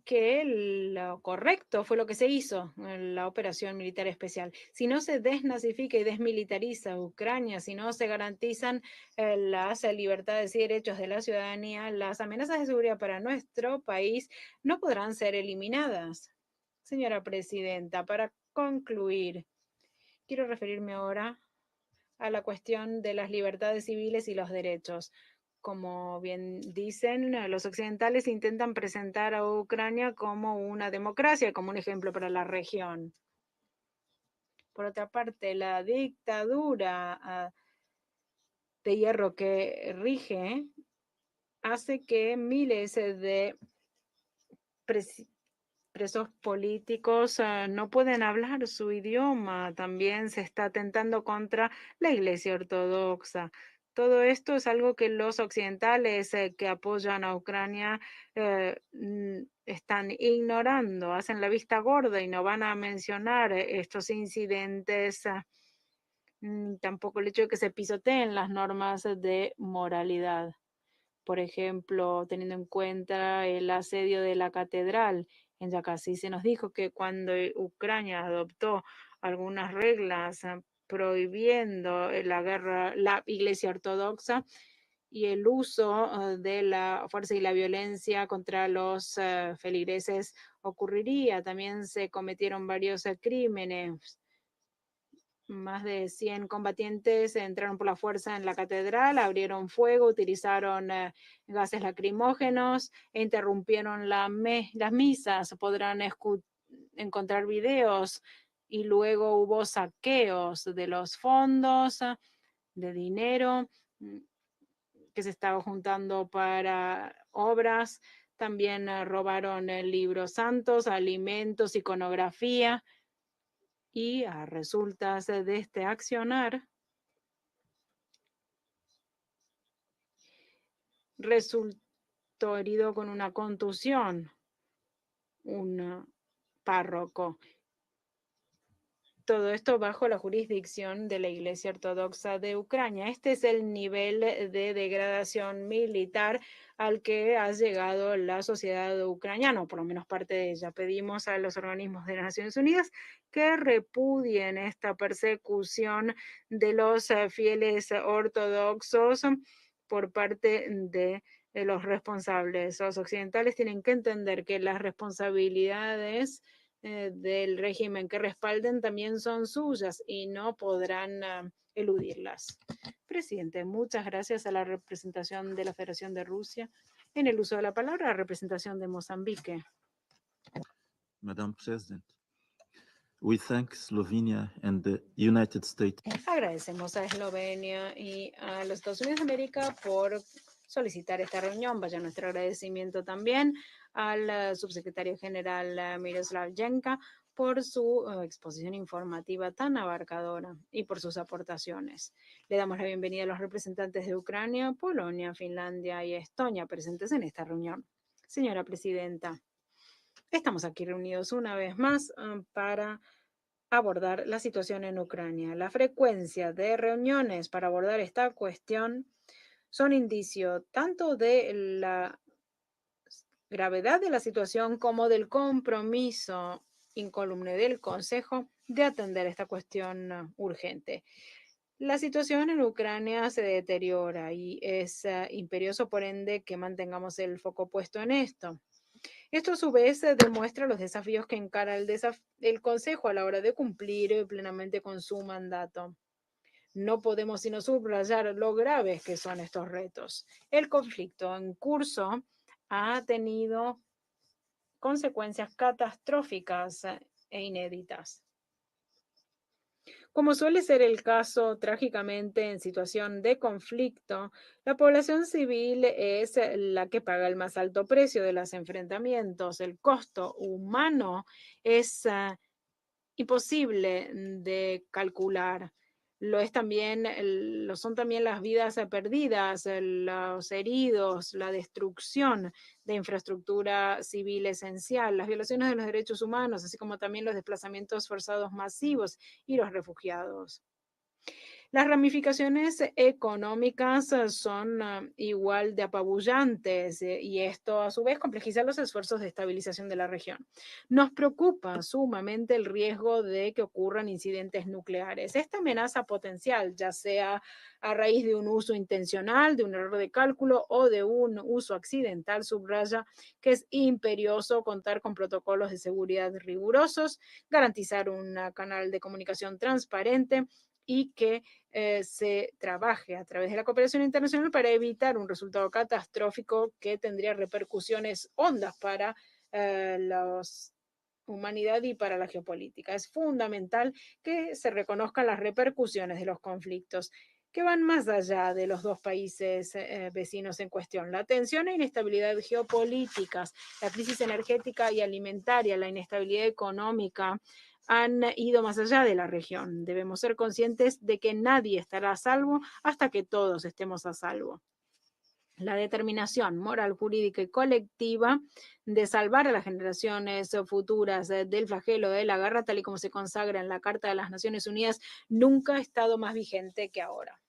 que lo correcto fue lo que se hizo en la operación militar especial. Si no se desnazifica y desmilitariza Ucrania, si no se garantizan las libertades y derechos de la ciudadanía, las amenazas de seguridad para nuestro país no podrán ser eliminadas. Señora presidenta, para concluir, quiero referirme ahora a la cuestión de las libertades civiles y los derechos. Como bien dicen, los occidentales intentan presentar a Ucrania como una democracia, como un ejemplo para la región. Por otra parte, la dictadura de hierro que rige hace que miles de presos políticos no pueden hablar su idioma. También se está atentando contra la Iglesia Ortodoxa. Todo esto es algo que los occidentales que apoyan a Ucrania están ignorando, hacen la vista gorda y no van a mencionar estos incidentes. Tampoco el hecho de que se pisoteen las normas de moralidad. Por ejemplo, teniendo en cuenta el asedio de la catedral en Yakasí, se nos dijo que cuando Ucrania adoptó algunas reglas prohibiendo la Iglesia Ortodoxa y el uso de la fuerza y la violencia contra los feligreses ocurriría. También se cometieron varios crímenes. Más de 100 combatientes entraron por la fuerza en la catedral, abrieron fuego, utilizaron gases lacrimógenos e interrumpieron las misas. Podrán encontrar videos y luego hubo saqueos de los fondos, de dinero que se estaba juntando para obras. También robaron libros santos, alimentos, iconografía, y a resultas de este accionar resultó herido con una contusión un párroco. Todo esto bajo la jurisdicción de la Iglesia Ortodoxa de Ucrania. Este es el nivel de degradación militar al que ha llegado la sociedad ucraniana, o por lo menos parte de ella. Pedimos a los organismos de las Naciones Unidas que repudien esta persecución de los fieles ortodoxos por parte de los responsables. Los occidentales tienen que entender que las responsabilidades del régimen que respalden también son suyas y no podrán eludirlas. Presidente, muchas gracias a la representación de la Federación de Rusia. En el uso de la palabra, la representación de Mozambique. Madam President, we thank Slovenia and the United States. Agradecemos a Eslovenia y a los Estados Unidos de América por solicitar esta reunión. Vaya nuestro agradecimiento también al subsecretario general Miroslav Jenka por su exposición informativa tan abarcadora y por sus aportaciones. Le damos la bienvenida a los representantes de Ucrania, Polonia, Finlandia y Estonia presentes en esta reunión. Señora Presidenta, estamos aquí reunidos una vez más para abordar la situación en Ucrania. La frecuencia de reuniones para abordar esta cuestión son indicio tanto de la gravedad de la situación como del compromiso incólume del Consejo de atender esta cuestión urgente. La situación en Ucrania se deteriora y es imperioso, por ende, que mantengamos el foco puesto en esto. Esto a su vez demuestra los desafíos que encara el Consejo a la hora de cumplir plenamente con su mandato. No podemos sino subrayar lo graves que son estos retos. El conflicto en curso ha tenido consecuencias catastróficas e inéditas. Como suele ser el caso, trágicamente, en situación de conflicto, la población civil es la que paga el más alto precio de los enfrentamientos. El costo humano es imposible de calcular. Lo son también las vidas perdidas, los heridos, la destrucción de infraestructura civil esencial, las violaciones de los derechos humanos, así como también los desplazamientos forzados masivos y los refugiados. Las ramificaciones económicas son igual de apabullantes y esto a su vez complejiza los esfuerzos de estabilización de la región. Nos preocupa sumamente el riesgo de que ocurran incidentes nucleares. Esta amenaza potencial, ya sea a raíz de un uso intencional, de un error de cálculo o de un uso accidental, subraya que es imperioso contar con protocolos de seguridad rigurosos, garantizar un canal de comunicación transparente y que se trabaje a través de la cooperación internacional para evitar un resultado catastrófico que tendría repercusiones hondas para la humanidad y para la geopolítica. Es fundamental que se reconozcan las repercusiones de los conflictos que van más allá de los dos países vecinos en cuestión. La tensión e inestabilidad geopolíticas, la crisis energética y alimentaria, la inestabilidad económica, han ido más allá de la región. Debemos ser conscientes de que nadie estará a salvo hasta que todos estemos a salvo. La determinación moral, jurídica y colectiva de salvar a las generaciones futuras del flagelo de la guerra, tal y como se consagra en la Carta de las Naciones Unidas, nunca ha estado más vigente que ahora.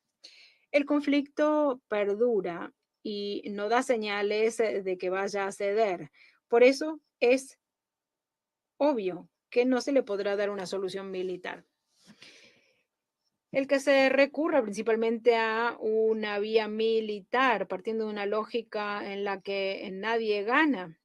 El conflicto perdura y no da señales de que vaya a ceder. Por eso es obvio que no se le podrá dar una solución militar. El que se recurra principalmente a una vía militar, partiendo de una lógica en la que nadie gana,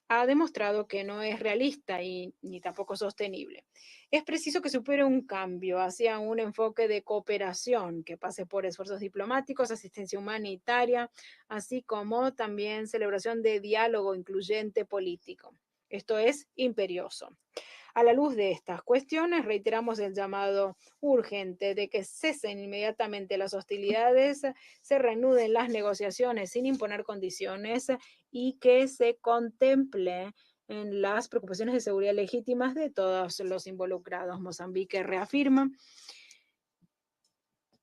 ha demostrado que no es realista y ni tampoco sostenible. Es preciso que supere un cambio hacia un enfoque de cooperación que pase por esfuerzos diplomáticos, asistencia humanitaria, así como también celebración de diálogo incluyente político. Esto es imperioso. A la luz de estas cuestiones, reiteramos el llamado urgente de que cesen inmediatamente las hostilidades, se reanuden las negociaciones sin imponer condiciones y que se contemple en las preocupaciones de seguridad legítimas de todos los involucrados. Mozambique reafirma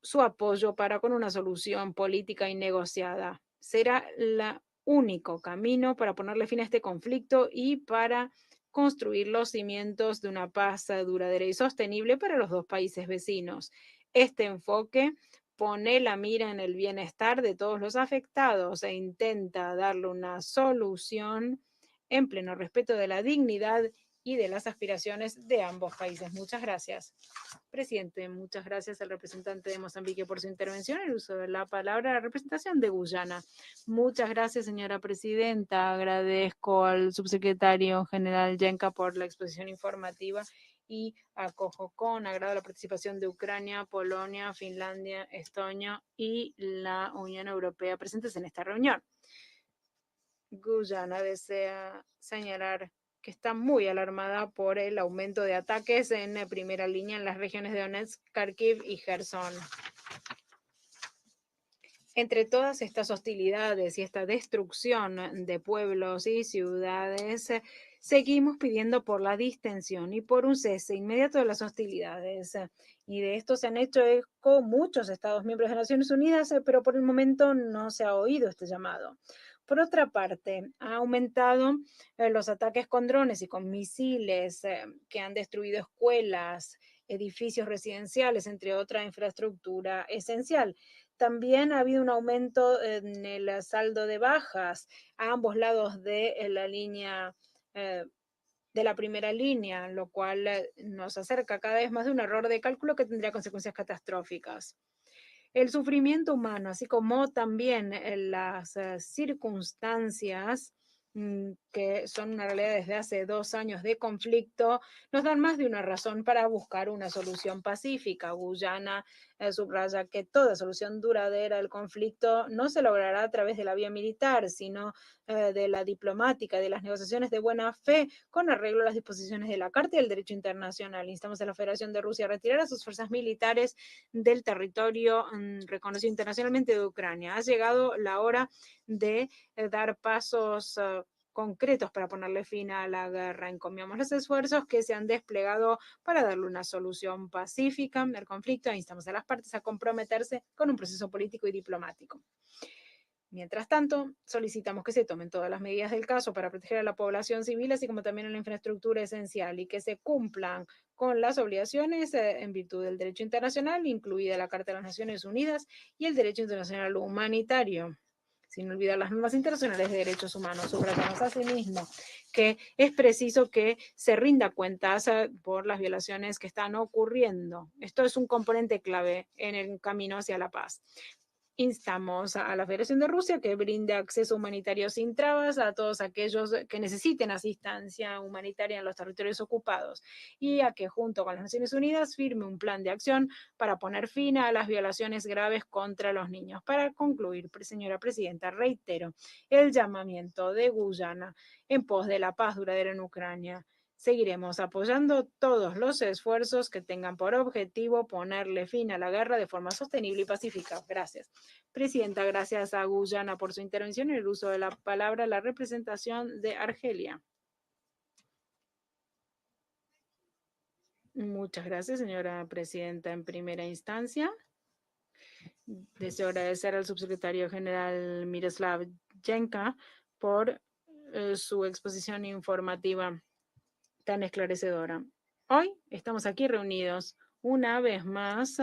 su apoyo para con una solución política y negociada. Será el único camino para ponerle fin a este conflicto y para construir los cimientos de una paz duradera y sostenible para los dos países vecinos. Este enfoque pone la mira en el bienestar de todos los afectados e intenta darle una solución en pleno respeto de la dignidad y de las aspiraciones de ambos países. Muchas gracias. Presidente, muchas gracias al representante de Mozambique por su intervención. El uso de la palabra, la representación de Guyana. Muchas gracias, señora presidenta. Agradezco al subsecretario general Yenka por la exposición informativa y acojo con agrado la participación de Ucrania, Polonia, Finlandia, Estonia y la Unión Europea presentes en esta reunión. Guyana desea señalar que está muy alarmada por el aumento de ataques en primera línea en las regiones de Donetsk, Kharkiv y Gerson. Entre todas estas hostilidades y esta destrucción de pueblos y ciudades, seguimos pidiendo por la distensión y por un cese inmediato de las hostilidades. Y de esto se han hecho eco muchos Estados miembros de Naciones Unidas, pero por el momento no se ha oído este llamado. Por otra parte, ha aumentado los ataques con drones y con misiles que han destruido escuelas, edificios residenciales, entre otra infraestructura esencial. También ha habido un aumento en el saldo de bajas a ambos lados de la línea de la primera línea, lo cual nos acerca cada vez más de un error de cálculo que tendría consecuencias catastróficas. El sufrimiento humano, así como también las circunstancias que son una realidad desde hace 2 años de conflicto, nos dan más de una razón para buscar una solución pacífica. Guyana subraya que toda solución duradera del conflicto no se logrará a través de la vía militar, sino de la diplomática, de las negociaciones de buena fe, con arreglo a las disposiciones de la Carta y del Derecho Internacional. Instamos a la Federación de Rusia a retirar a sus fuerzas militares del territorio reconocido internacionalmente de Ucrania. Ha llegado la hora de dar pasos concretos para ponerle fin a la guerra. Encomiamos los esfuerzos que se han desplegado para darle una solución pacífica al conflicto e instamos a las partes a comprometerse con un proceso político y diplomático. Mientras tanto, solicitamos que se tomen todas las medidas del caso para proteger a la población civil, así como también a la infraestructura esencial, y que se cumplan con las obligaciones en virtud del derecho internacional, incluida la Carta de las Naciones Unidas y el derecho internacional humanitario, sin olvidar las normas internacionales de derechos humanos. Subrayamos asimismo que es preciso que se rinda cuentas por las violaciones que están ocurriendo. Esto es un componente clave en el camino hacia la paz. Instamos a la Federación de Rusia que brinde acceso humanitario sin trabas a todos aquellos que necesiten asistencia humanitaria en los territorios ocupados y a que junto con las Naciones Unidas firme un plan de acción para poner fin a las violaciones graves contra los niños. Para concluir, señora presidenta, reitero el llamamiento de Guyana en pos de la paz duradera en Ucrania. Seguiremos apoyando todos los esfuerzos que tengan por objetivo ponerle fin a la guerra de forma sostenible y pacífica. Gracias. Presidenta, gracias a Guyana por su intervención y el uso de la palabra, la representación de Argelia. Muchas gracias, señora presidenta. En primera instancia, deseo agradecer al subsecretario general Miroslav Yenka por su exposición informativa tan esclarecedora. Hoy estamos aquí reunidos una vez más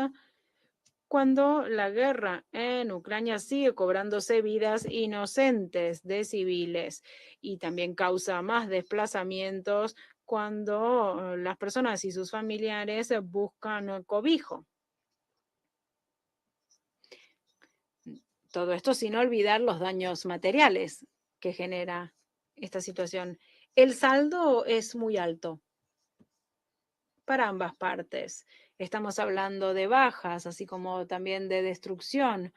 cuando la guerra en Ucrania sigue cobrándose vidas inocentes de civiles y también causa más desplazamientos cuando las personas y sus familiares buscan cobijo. Todo esto sin olvidar los daños materiales que genera esta situación. El saldo es muy alto para ambas partes. Estamos hablando de bajas, así como también de destrucción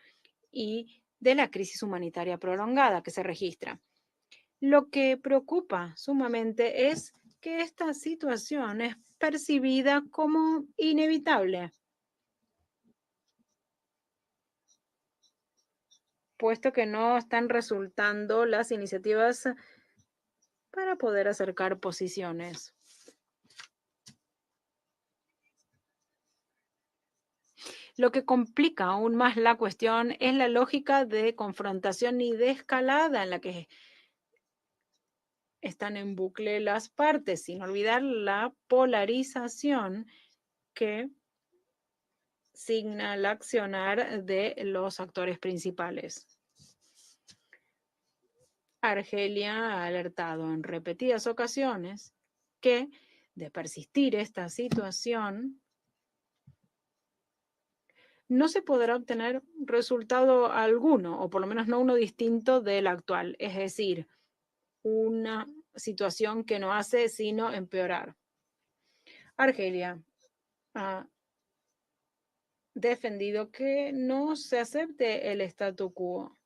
y de la crisis humanitaria prolongada que se registra. Lo que preocupa sumamente es que esta situación es percibida como inevitable, puesto que no están resultando las iniciativas para poder acercar posiciones. Lo que complica aún más la cuestión es la lógica de confrontación y de escalada en la que están en bucle las partes, sin olvidar la polarización que signa el accionar de los actores principales. Argelia ha alertado en repetidas ocasiones que, de persistir esta situación, no se podrá obtener resultado alguno, o por lo menos no uno distinto del actual, es decir, una situación que no hace sino empeorar. Argelia ha defendido que no se acepte el statu quo.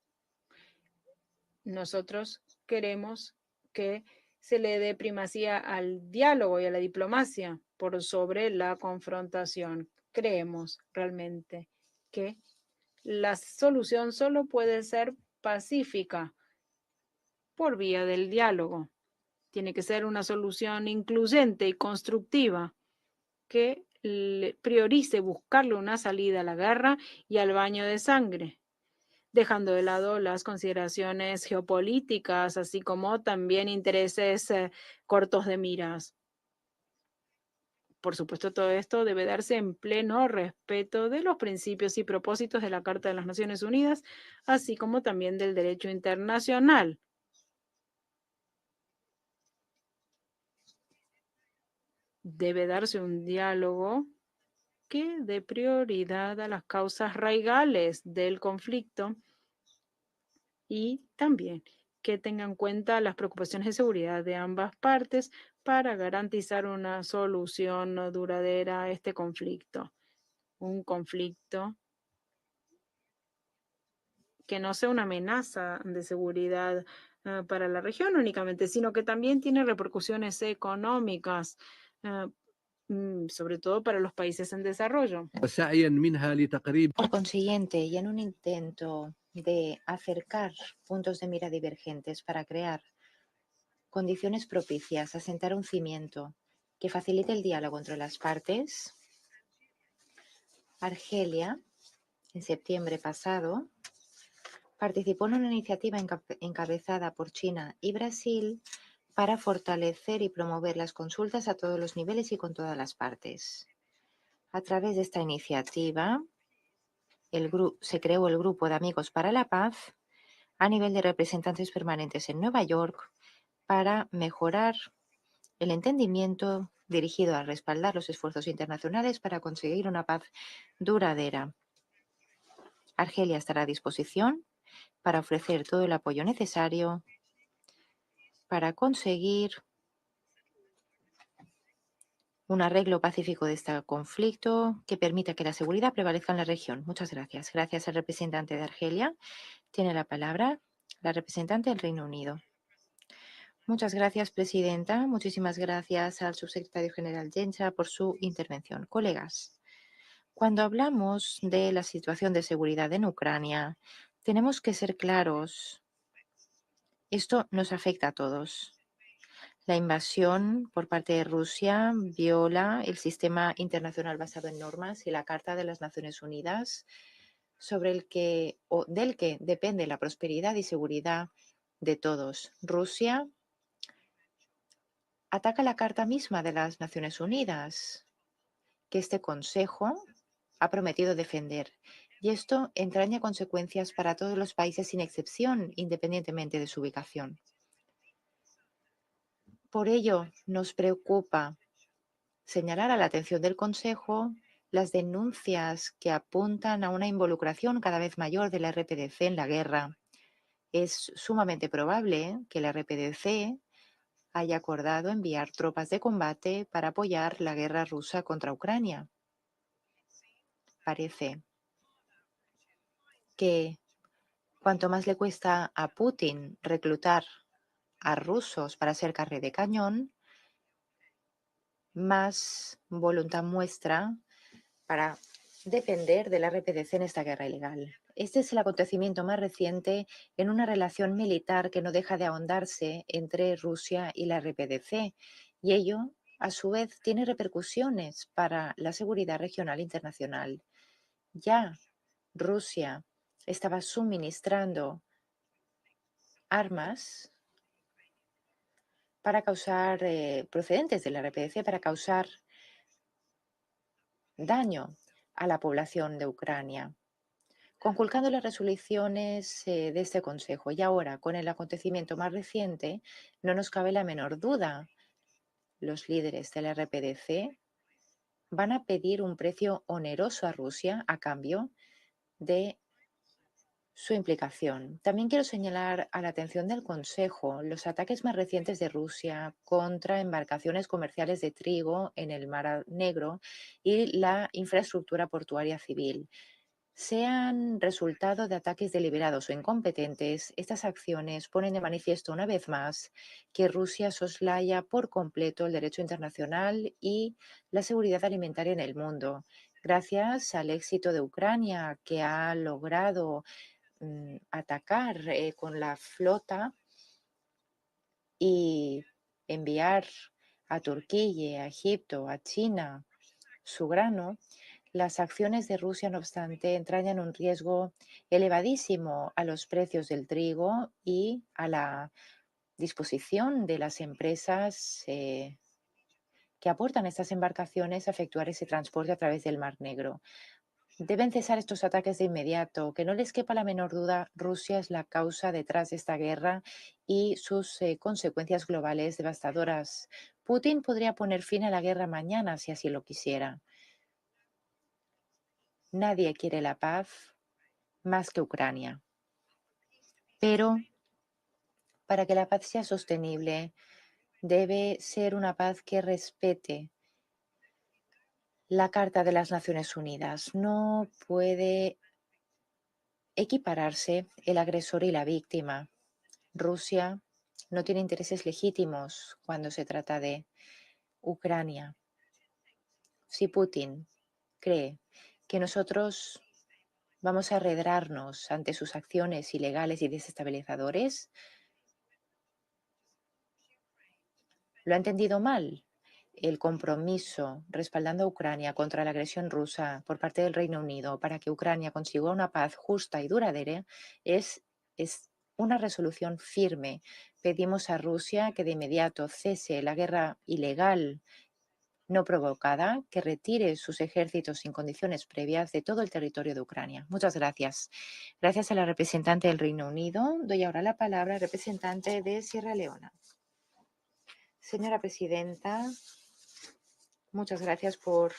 Nosotros queremos que se le dé primacía al diálogo y a la diplomacia por sobre la confrontación. Creemos realmente que la solución solo puede ser pacífica por vía del diálogo. Tiene que ser una solución incluyente y constructiva que priorice buscarle una salida a la guerra y al baño de sangre, dejando de lado las consideraciones geopolíticas, así como también intereses cortos de miras. Por supuesto, todo esto debe darse en pleno respeto de los principios y propósitos de la Carta de las Naciones Unidas, así como también del derecho internacional. Debe darse un diálogo que dé prioridad a las causas raigales del conflicto y también que tenga en cuenta las preocupaciones de seguridad de ambas partes para garantizar una solución duradera a este conflicto. Un conflicto que no sea una amenaza de seguridad para la región únicamente, sino que también tiene repercusiones económicas, sobre todo para los países en desarrollo. Por consiguiente, y en un intento de acercar puntos de mira divergentes para crear condiciones propicias a sentar un cimiento que facilite el diálogo entre las partes, Argelia, en septiembre pasado, participó en una iniciativa encabezada por China y Brasil para fortalecer y promover las consultas a todos los niveles y con todas las partes. A través de esta iniciativa, se creó el Grupo de Amigos para la Paz a nivel de representantes permanentes en Nueva York para mejorar el entendimiento dirigido a respaldar los esfuerzos internacionales para conseguir una paz duradera. Argelia estará a disposición para ofrecer todo el apoyo necesario para conseguir un arreglo pacífico de este conflicto que permita que la seguridad prevalezca en la región. Muchas gracias. Gracias al representante de Argelia. Tiene la palabra la representante del Reino Unido. Muchas gracias, presidenta. Muchísimas gracias al subsecretario general Gencha por su intervención. Colegas, cuando hablamos de la situación de seguridad en Ucrania, tenemos que ser claros. Esto nos afecta a todos. La invasión por parte de Rusia viola el sistema internacional basado en normas y la Carta de las Naciones Unidas, del que depende la prosperidad y seguridad de todos. Rusia ataca la Carta misma de las Naciones Unidas, que este Consejo ha prometido defender. Y esto entraña consecuencias para todos los países sin excepción, independientemente de su ubicación. Por ello, nos preocupa señalar a la atención del Consejo las denuncias que apuntan a una involucración cada vez mayor de la RPDC en la guerra. Es sumamente probable que la RPDC haya acordado enviar tropas de combate para apoyar la guerra rusa contra Ucrania. Parece que cuanto más le cuesta a Putin reclutar a rusos para ser carne de cañón, más voluntad muestra para depender de la RPDC en esta guerra ilegal. Este es el acontecimiento más reciente en una relación militar que no deja de ahondarse entre Rusia y la RPDC, y ello, a su vez, tiene repercusiones para la seguridad regional internacional. Ya Rusia estaba suministrando armas para causar, procedentes de la RPDC, para causar daño a la población de Ucrania, conculcando las resoluciones de este Consejo. Y ahora, con el acontecimiento más reciente, no nos cabe la menor duda. Los líderes de la RPDC van a pedir un precio oneroso a Rusia a cambio de su implicación. También quiero señalar a la atención del Consejo los ataques más recientes de Rusia contra embarcaciones comerciales de trigo en el Mar Negro y la infraestructura portuaria civil. Sean resultado de ataques deliberados o incompetentes, estas acciones ponen de manifiesto una vez más que Rusia soslaya por completo el derecho internacional y la seguridad alimentaria en el mundo. Gracias al éxito de Ucrania, que ha logrado atacar con la flota y enviar a Turquía, a Egipto, a China su grano, las acciones de Rusia, no obstante, entrañan un riesgo elevadísimo a los precios del trigo y a la disposición de las empresas que aportan estas embarcaciones a efectuar ese transporte a través del Mar Negro. Deben cesar estos ataques de inmediato. Que no les quepa la menor duda, Rusia es la causa detrás de esta guerra y sus consecuencias globales devastadoras. Putin podría poner fin a la guerra mañana si así lo quisiera. Nadie quiere la paz más que Ucrania. Pero para que la paz sea sostenible, debe ser una paz que respete la Carta de las Naciones Unidas. No puede equipararse el agresor y la víctima. Rusia no tiene intereses legítimos cuando se trata de Ucrania. Si Putin cree que nosotros vamos a arredrarnos ante sus acciones ilegales y desestabilizadores, lo ha entendido mal. El compromiso respaldando a Ucrania contra la agresión rusa por parte del Reino Unido para que Ucrania consiga una paz justa y duradera es una resolución firme. Pedimos a Rusia que de inmediato cese la guerra ilegal no provocada, que retire sus ejércitos sin condiciones previas de todo el territorio de Ucrania. Muchas gracias. Gracias a la representante del Reino Unido. Doy ahora la palabra al representante de Sierra Leona. Señora presidenta, muchas gracias por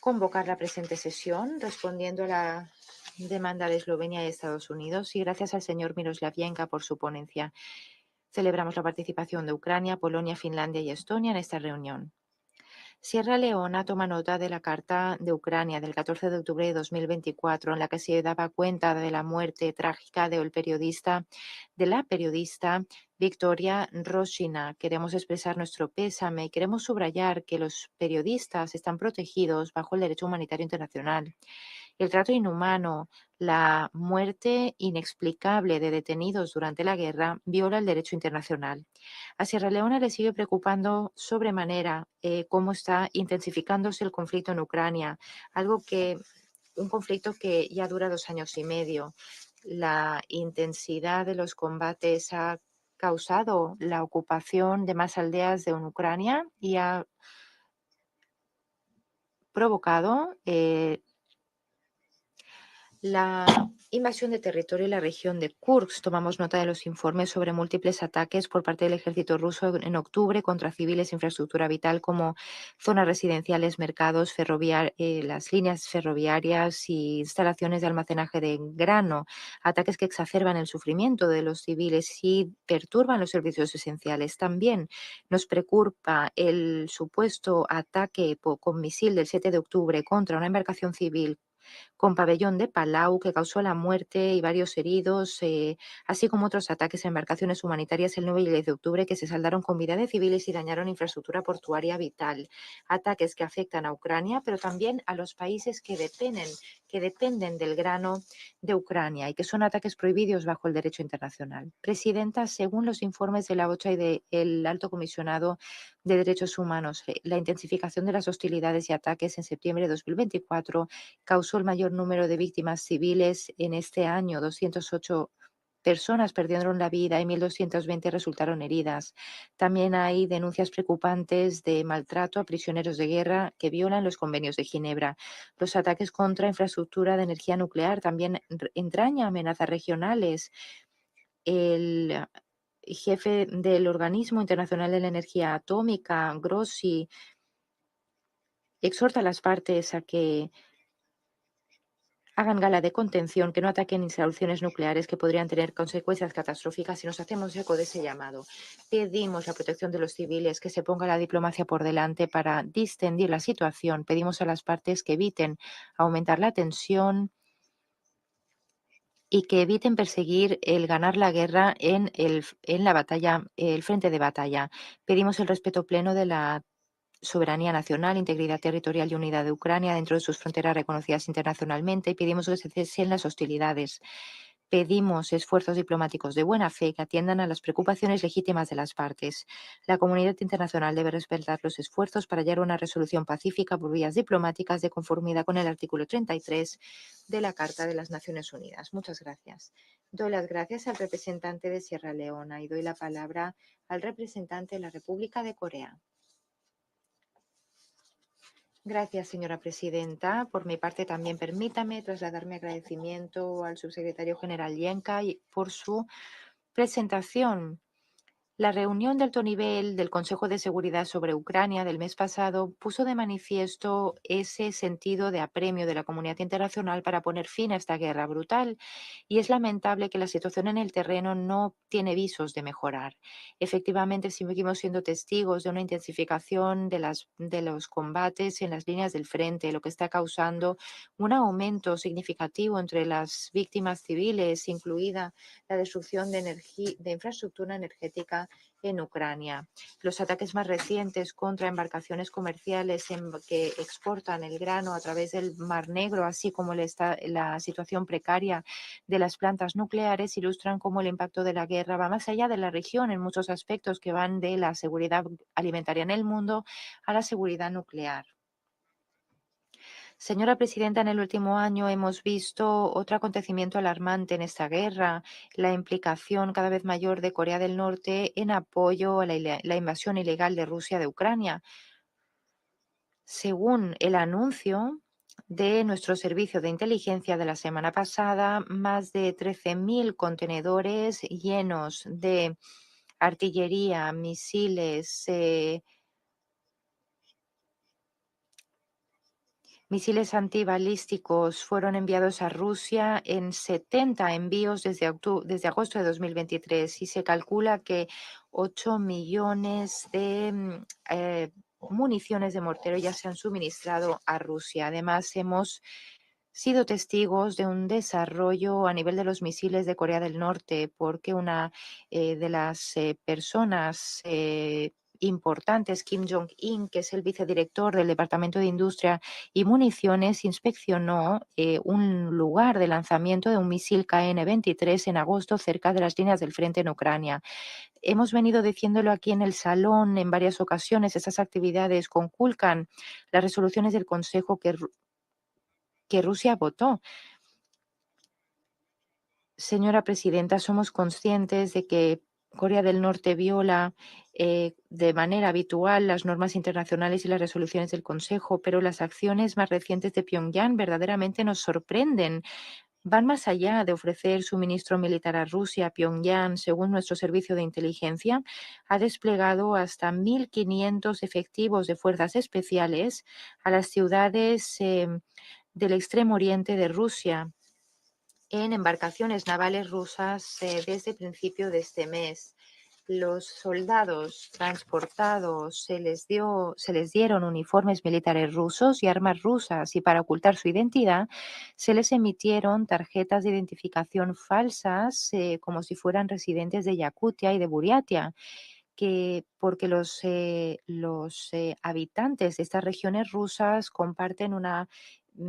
convocar la presente sesión, respondiendo a la demanda de Eslovenia y Estados Unidos, y gracias al señor Miroslav Jenka por su ponencia. Celebramos la participación de Ucrania, Polonia, Finlandia y Estonia en esta reunión. Sierra Leona toma nota de la Carta de Ucrania del 14 de octubre de 2024, en la que se daba cuenta de la muerte trágica de la periodista Victoria Roshina. Queremos expresar nuestro pésame y queremos subrayar que los periodistas están protegidos bajo el derecho humanitario internacional. El trato inhumano, la muerte inexplicable de detenidos durante la guerra viola el derecho internacional. A Sierra Leona le sigue preocupando sobremanera cómo está intensificándose el conflicto en Ucrania, un conflicto que ya dura 2 años y medio. La intensidad de los combates ha causado la ocupación de más aldeas de Ucrania y ha provocado la invasión de territorio en la región de Kursk. Tomamos nota de los informes sobre múltiples ataques por parte del ejército ruso en octubre contra civiles, infraestructura vital como zonas residenciales, mercados, las líneas ferroviarias y instalaciones de almacenaje de grano. Ataques que exacerban el sufrimiento de los civiles y perturban los servicios esenciales. También nos preocupa el supuesto ataque con misil del 7 de octubre contra una embarcación civil con pabellón de Palau, que causó la muerte y varios heridos, así como otros ataques a embarcaciones humanitarias el 9 y el 10 de octubre que se saldaron con vida de civiles y dañaron infraestructura portuaria vital. Ataques que afectan a Ucrania, pero también a los países que dependen del grano de Ucrania y que son ataques prohibidos bajo el derecho internacional. Presidenta, según los informes de la OCHA y del Alto Comisionado de Derechos Humanos, la intensificación de las hostilidades y ataques en septiembre de 2024 causó el mayor número de víctimas civiles en este año. 208 personas perdieron la vida y 1.220 resultaron heridas. También hay denuncias preocupantes de maltrato a prisioneros de guerra que violan los convenios de Ginebra. Los ataques contra infraestructura de energía nuclear también entrañan amenazas regionales. El jefe del Organismo Internacional de la Energía Atómica, Grossi, exhorta a las partes a que hagan gala de contención, que no ataquen instalaciones nucleares que podrían tener consecuencias catastróficas, y nos hacemos eco de ese llamado. Pedimos la protección de los civiles, que se ponga la diplomacia por delante para distendir la situación. Pedimos a las partes que eviten aumentar la tensión y que eviten perseguir el ganar la guerra en la batalla, el frente de batalla. Pedimos el respeto pleno de la soberanía nacional, integridad territorial y unidad de Ucrania dentro de sus fronteras reconocidas internacionalmente, y pedimos que se cesen las hostilidades. Pedimos esfuerzos diplomáticos de buena fe que atiendan a las preocupaciones legítimas de las partes. La comunidad internacional debe respetar los esfuerzos para hallar una resolución pacífica por vías diplomáticas de conformidad con el artículo 33 de la Carta de las Naciones Unidas. Muchas gracias. Doy las gracias al representante de Sierra Leona y doy la palabra al representante de la República de Corea. Gracias, señora presidenta. Por mi parte, también permítame trasladar mi agradecimiento al subsecretario general Yenka por su presentación. La reunión de alto nivel del Consejo de Seguridad sobre Ucrania del mes pasado puso de manifiesto ese sentido de apremio de la comunidad internacional para poner fin a esta guerra brutal, y es lamentable que la situación en el terreno no tiene visos de mejorar. Efectivamente, seguimos siendo testigos de una intensificación de los combates en las líneas del frente, lo que está causando un aumento significativo entre las víctimas civiles, incluida la destrucción de infraestructura energética en Ucrania. Los ataques más recientes contra embarcaciones comerciales que exportan el grano a través del Mar Negro, así como la situación precaria de las plantas nucleares, ilustran cómo el impacto de la guerra va más allá de la región en muchos aspectos que van de la seguridad alimentaria en el mundo a la seguridad nuclear. Señora presidenta, en el último año hemos visto otro acontecimiento alarmante en esta guerra, la implicación cada vez mayor de Corea del Norte en apoyo a la invasión ilegal de Rusia de Ucrania. Según el anuncio de nuestro servicio de inteligencia de la semana pasada, más de 13.000 contenedores llenos de artillería, misiles, misiles antibalísticos fueron enviados a Rusia en 70 envíos desde agosto de 2023, y se calcula que 8 millones de municiones de mortero ya se han suministrado a Rusia. Además, hemos sido testigos de un desarrollo a nivel de los misiles de Corea del Norte, porque una de las personas importantes, Kim Jong-un, que es el vicedirector del Departamento de Industria y Municiones, inspeccionó un lugar de lanzamiento de un misil KN-23 en agosto cerca de las líneas del frente en Ucrania. Hemos venido diciéndolo aquí en el salón en varias ocasiones. Estas actividades conculcan las resoluciones del Consejo que Rusia votó. Señora presidenta, somos conscientes de que Corea del Norte viola de manera habitual las normas internacionales y las resoluciones del Consejo, pero las acciones más recientes de Pyongyang verdaderamente nos sorprenden. Van más allá de ofrecer suministro militar a Rusia. Pyongyang, según nuestro servicio de inteligencia, ha desplegado hasta 1.500 efectivos de fuerzas especiales a las ciudades del extremo oriente de Rusia en embarcaciones navales rusas desde el principio de este mes. los soldados transportados se les dieron uniformes militares rusos y armas rusas, y para ocultar su identidad se les emitieron tarjetas de identificación falsas, como si fueran residentes de Yakutia y de Buriatia, porque los habitantes de estas regiones rusas comparten una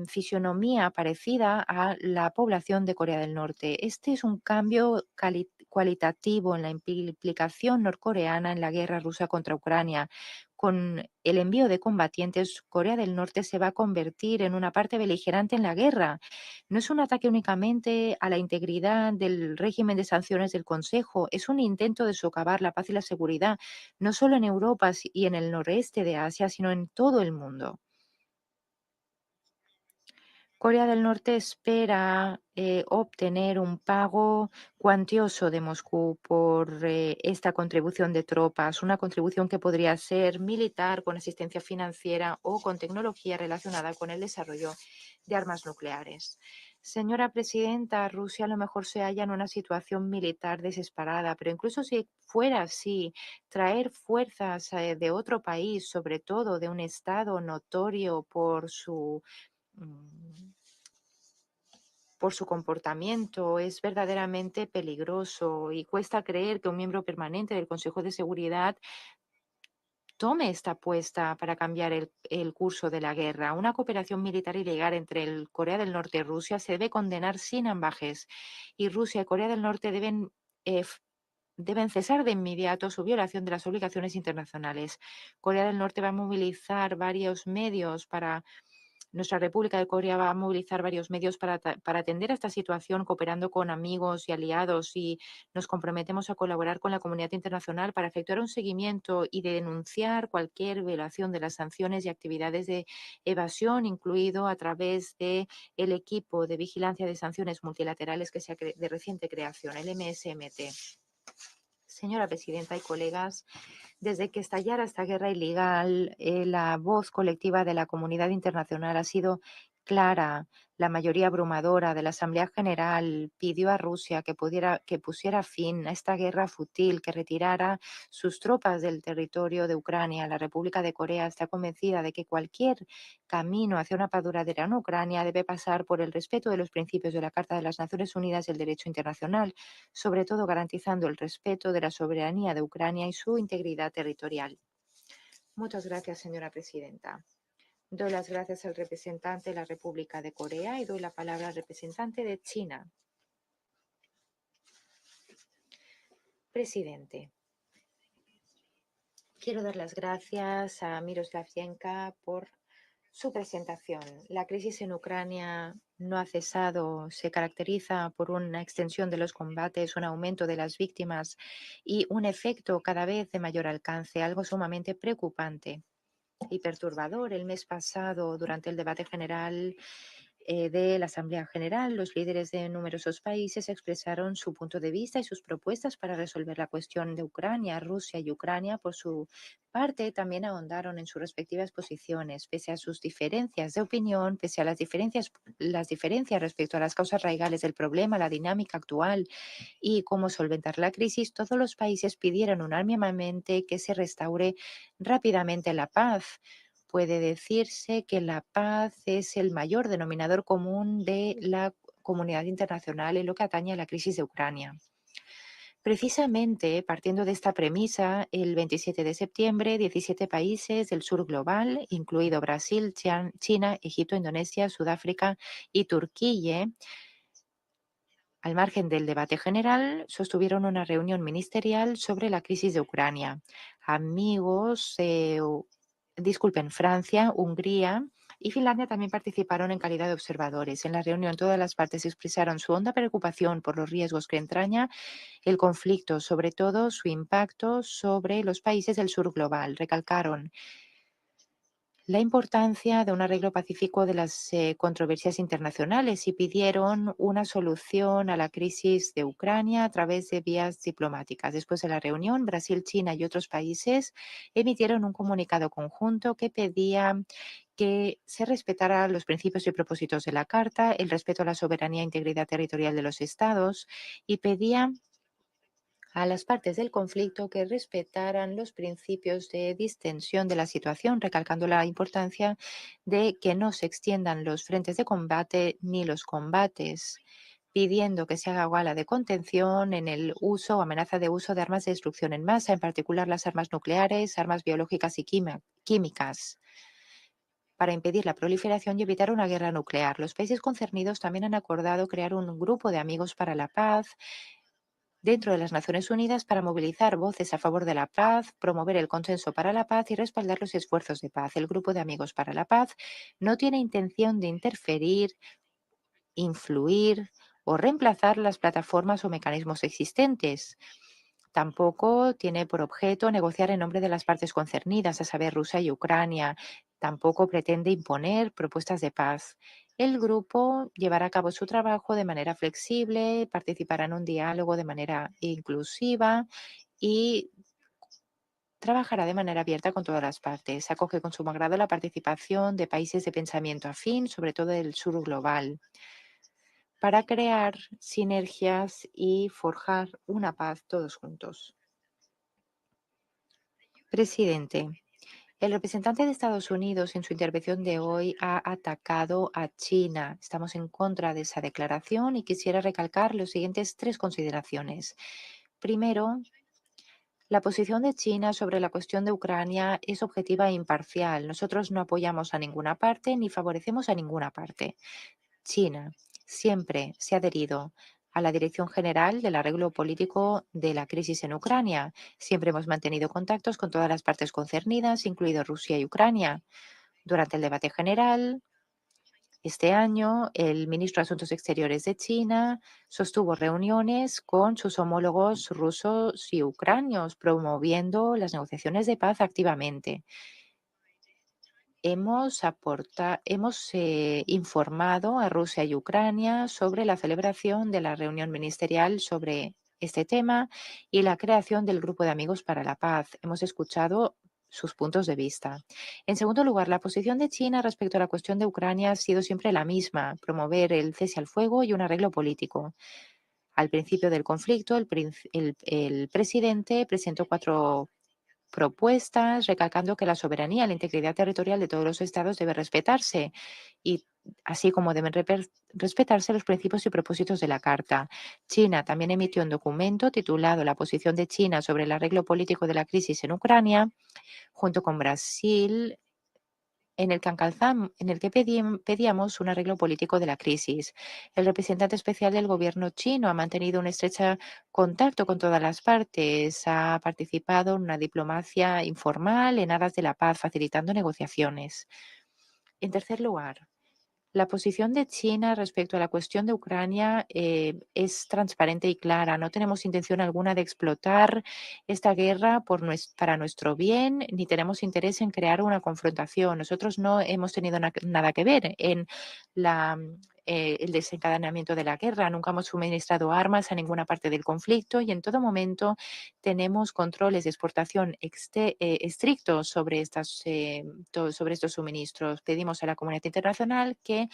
fisionomía parecida a la población de Corea del Norte. Este es un cambio cualitativo en la implicación norcoreana en la guerra rusa contra Ucrania. Con el envío de combatientes, Corea del Norte se va a convertir en una parte beligerante en la guerra. No es un ataque únicamente a la integridad del régimen de sanciones del Consejo, es un intento de socavar la paz y la seguridad, no solo en Europa y en el noreste de Asia, sino en todo el mundo. Corea del Norte espera obtener un pago cuantioso de Moscú por esta contribución de tropas, una contribución que podría ser militar, con asistencia financiera o con tecnología relacionada con el desarrollo de armas nucleares. Señora presidenta, Rusia a lo mejor se halla en una situación militar desesperada, pero incluso si fuera así, traer fuerzas de otro país, sobre todo de un Estado notorio mm, por su comportamiento, es verdaderamente peligroso, y cuesta creer que un miembro permanente del Consejo de Seguridad tome esta apuesta para cambiar el curso de la guerra. Una cooperación militar ilegal entre Corea del Norte y Rusia se debe condenar sin ambajes, y Rusia y Corea del Norte deben cesar de inmediato su violación de las obligaciones internacionales. Corea del Norte va a movilizar varios medios para Nuestra República de Corea va a movilizar varios medios para atender a esta situación, cooperando con amigos y aliados, y nos comprometemos a colaborar con la comunidad internacional para efectuar un seguimiento y de denunciar cualquier violación de las sanciones y actividades de evasión, incluido a través de el equipo de vigilancia de sanciones multilaterales que sea de reciente creación, el MSMT. Señora presidenta y colegas, desde que estallara esta guerra ilegal, la voz colectiva de la comunidad internacional ha sido clara. La mayoría abrumadora de la Asamblea General pidió a Rusia que pusiera fin a esta guerra fútil, que retirara sus tropas del territorio de Ucrania. La República de Corea está convencida de que cualquier camino hacia una paz duradera en Ucrania debe pasar por el respeto de los principios de la Carta de las Naciones Unidas y el derecho internacional, sobre todo garantizando el respeto de la soberanía de Ucrania y su integridad territorial. Muchas gracias, señora presidenta. Doy las gracias al representante de la República de Corea y doy la palabra al representante de China. Presidente, quiero dar las gracias a Miroslav Yenka por su presentación. La crisis en Ucrania no ha cesado, se caracteriza por una extensión de los combates, un aumento de las víctimas y un efecto cada vez de mayor alcance, algo sumamente preocupante y perturbador. El mes pasado, durante el debate general de la Asamblea General, los líderes de numerosos países expresaron su punto de vista y sus propuestas para resolver la cuestión de Ucrania. Rusia y Ucrania, por su parte, también ahondaron en sus respectivas posiciones, pese a sus diferencias de opinión, pese a las diferencias respecto a las causas raigales del problema, la dinámica actual y cómo solventar la crisis. Todos los países pidieron unánimemente que se restaure rápidamente la paz. Puede decirse que la paz es el mayor denominador común de la comunidad internacional en lo que atañe a la crisis de Ucrania. Precisamente, partiendo de esta premisa, el 27 de septiembre, 17 países del sur global, incluido Brasil, China, Egipto, Indonesia, Sudáfrica y Turquía, al margen del debate general, sostuvieron una reunión ministerial sobre la crisis de Ucrania. Francia, Hungría y Finlandia también participaron en calidad de observadores. En la reunión, todas las partes expresaron su honda preocupación por los riesgos que entraña el conflicto, sobre todo su impacto sobre los países del sur global. Recalcaron la importancia de un arreglo pacífico de las controversias internacionales y pidieron una solución a la crisis de Ucrania a través de vías diplomáticas. Después de la reunión, Brasil, China y otros países emitieron un comunicado conjunto que pedía que se respetaran los principios y propósitos de la Carta, el respeto a la soberanía e integridad territorial de los Estados, y pedía a las partes del conflicto que respetaran los principios de distensión de la situación, recalcando la importancia de que no se extiendan los frentes de combate ni los combates, pidiendo que se haga gala de contención en el uso o amenaza de uso de armas de destrucción en masa, en particular las armas nucleares, armas biológicas y químicas, para impedir la proliferación y evitar una guerra nuclear. Los países concernidos también han acordado crear un grupo de amigos para la paz dentro de las Naciones Unidas para movilizar voces a favor de la paz, promover el consenso para la paz y respaldar los esfuerzos de paz. El Grupo de Amigos para la Paz no tiene intención de interferir, influir o reemplazar las plataformas o mecanismos existentes. Tampoco tiene por objeto negociar en nombre de las partes concernidas, a saber, Rusia y Ucrania. Tampoco pretende imponer propuestas de paz. El grupo llevará a cabo su trabajo de manera flexible, participará en un diálogo de manera inclusiva y trabajará de manera abierta con todas las partes. Acoge con sumo agrado la participación de países de pensamiento afín, sobre todo del sur global, para crear sinergias y forjar una paz todos juntos. Presidente, el representante de Estados Unidos en su intervención de hoy ha atacado a China. Estamos en contra de esa declaración y quisiera recalcar los siguientes 3 consideraciones. Primero, la posición de China sobre la cuestión de Ucrania es objetiva e imparcial. Nosotros no apoyamos a ninguna parte ni favorecemos a ninguna parte. China siempre se ha adherido a la dirección general del arreglo político de la crisis en Ucrania. Siempre hemos mantenido contactos con todas las partes concernidas, incluido Rusia y Ucrania. Durante el debate general, este año, el ministro de Asuntos Exteriores de China sostuvo reuniones con sus homólogos rusos y ucranios, promoviendo las negociaciones de paz activamente. Hemos informado a Rusia y Ucrania sobre la celebración de la reunión ministerial sobre este tema y la creación del Grupo de Amigos para la Paz. Hemos escuchado sus puntos de vista. En segundo lugar, la posición de China respecto a la cuestión de Ucrania ha sido siempre la misma: promover el cese al fuego y un arreglo político. Al principio del conflicto, el presidente presentó 4 propuestas, recalcando que la soberanía y la integridad territorial de todos los estados debe respetarse, y así como deben respetarse los principios y propósitos de la Carta. China también emitió un documento titulado La posición de China sobre el arreglo político de la crisis en Ucrania, junto con Brasil, en el que pedíamos un arreglo político de la crisis. El representante especial del gobierno chino ha mantenido un estrecho contacto con todas las partes, ha participado en una diplomacia informal en aras de la paz, facilitando negociaciones. En tercer lugar, la posición de China respecto a la cuestión de Ucrania es transparente y clara. No tenemos intención alguna de explotar esta guerra para nuestro bien, ni tenemos interés en crear una confrontación. Nosotros no hemos tenido nada que ver en el desencadenamiento de la guerra. Nunca hemos suministrado armas a ninguna parte del conflicto y en todo momento tenemos controles de exportación estrictos sobre sobre estos suministros. Pedimos a la comunidad internacional que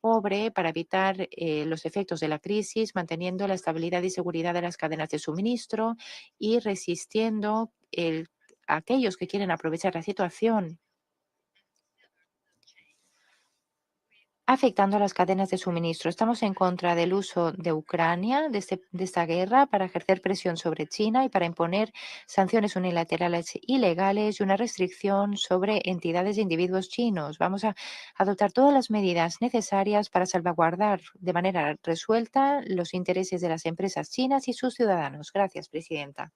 obre para evitar los efectos de la crisis, manteniendo la estabilidad y seguridad de las cadenas de suministro y resistiendo a aquellos que quieren aprovechar la situación, afectando a las cadenas de suministro. Estamos en contra del uso de Ucrania, de esta guerra, para ejercer presión sobre China y para imponer sanciones unilaterales ilegales y una restricción sobre entidades e individuos chinos. Vamos a adoptar todas las medidas necesarias para salvaguardar de manera resuelta los intereses de las empresas chinas y sus ciudadanos. Gracias, presidenta.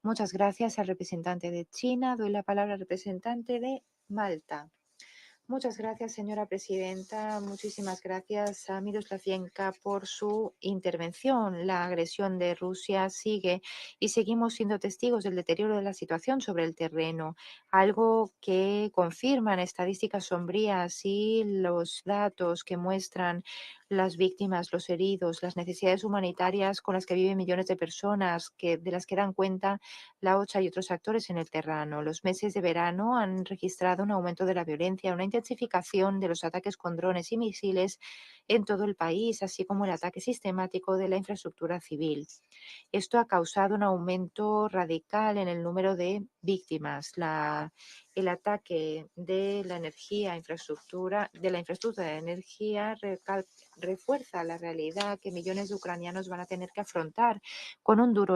Muchas gracias al representante de China. Doy la palabra al representante de Malta. Muchas gracias, señora presidenta. Muchísimas gracias a Miroslav Yenka por su intervención. La agresión de Rusia sigue y seguimos siendo testigos del deterioro de la situación sobre el terreno, algo que confirman estadísticas sombrías y los datos que muestran las víctimas, los heridos, las necesidades humanitarias con las que viven millones de personas, de las que dan cuenta la OCHA y otros actores en el terreno. Los meses de verano han registrado un aumento de la violencia, una intensificación de los ataques con drones y misiles en todo el país, así como el ataque sistemático de la infraestructura civil. Esto ha causado un aumento radical en el número de víctimas. El ataque de la infraestructura de energía refuerza la realidad que millones de ucranianos van a tener que afrontar con un duro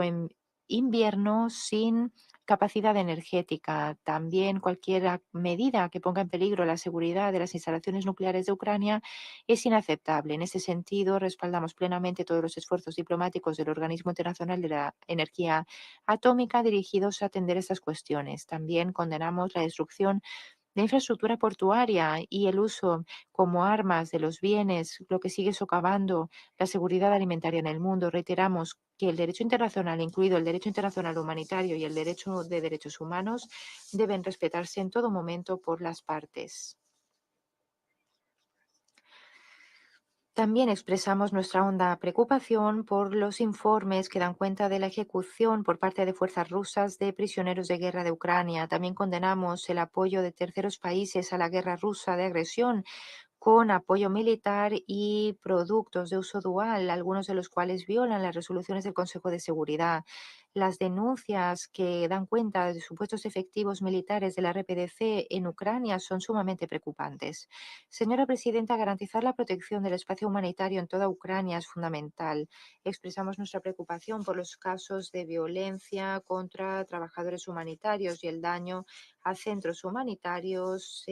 invierno sin capacidad energética. También cualquier medida que ponga en peligro la seguridad de las instalaciones nucleares de Ucrania es inaceptable. En ese sentido, respaldamos plenamente todos los esfuerzos diplomáticos del Organismo Internacional de la Energía Atómica dirigidos a atender estas cuestiones. También condenamos la destrucción de infraestructura portuaria y el uso como armas de los bienes, lo que sigue socavando la seguridad alimentaria en el mundo. Reiteramos que el derecho internacional, incluido el derecho internacional humanitario y el derecho de derechos humanos, deben respetarse en todo momento por las partes. También expresamos nuestra honda preocupación por los informes que dan cuenta de la ejecución por parte de fuerzas rusas de prisioneros de guerra de Ucrania. También condenamos el apoyo de terceros países a la guerra rusa de agresión con apoyo militar y productos de uso dual, algunos de los cuales violan las resoluciones del Consejo de Seguridad. Las denuncias que dan cuenta de supuestos efectivos militares de la RPDC en Ucrania son sumamente preocupantes. Señora Presidenta, garantizar la protección del espacio humanitario en toda Ucrania es fundamental. Expresamos nuestra preocupación por los casos de violencia contra trabajadores humanitarios y el daño a centros humanitarios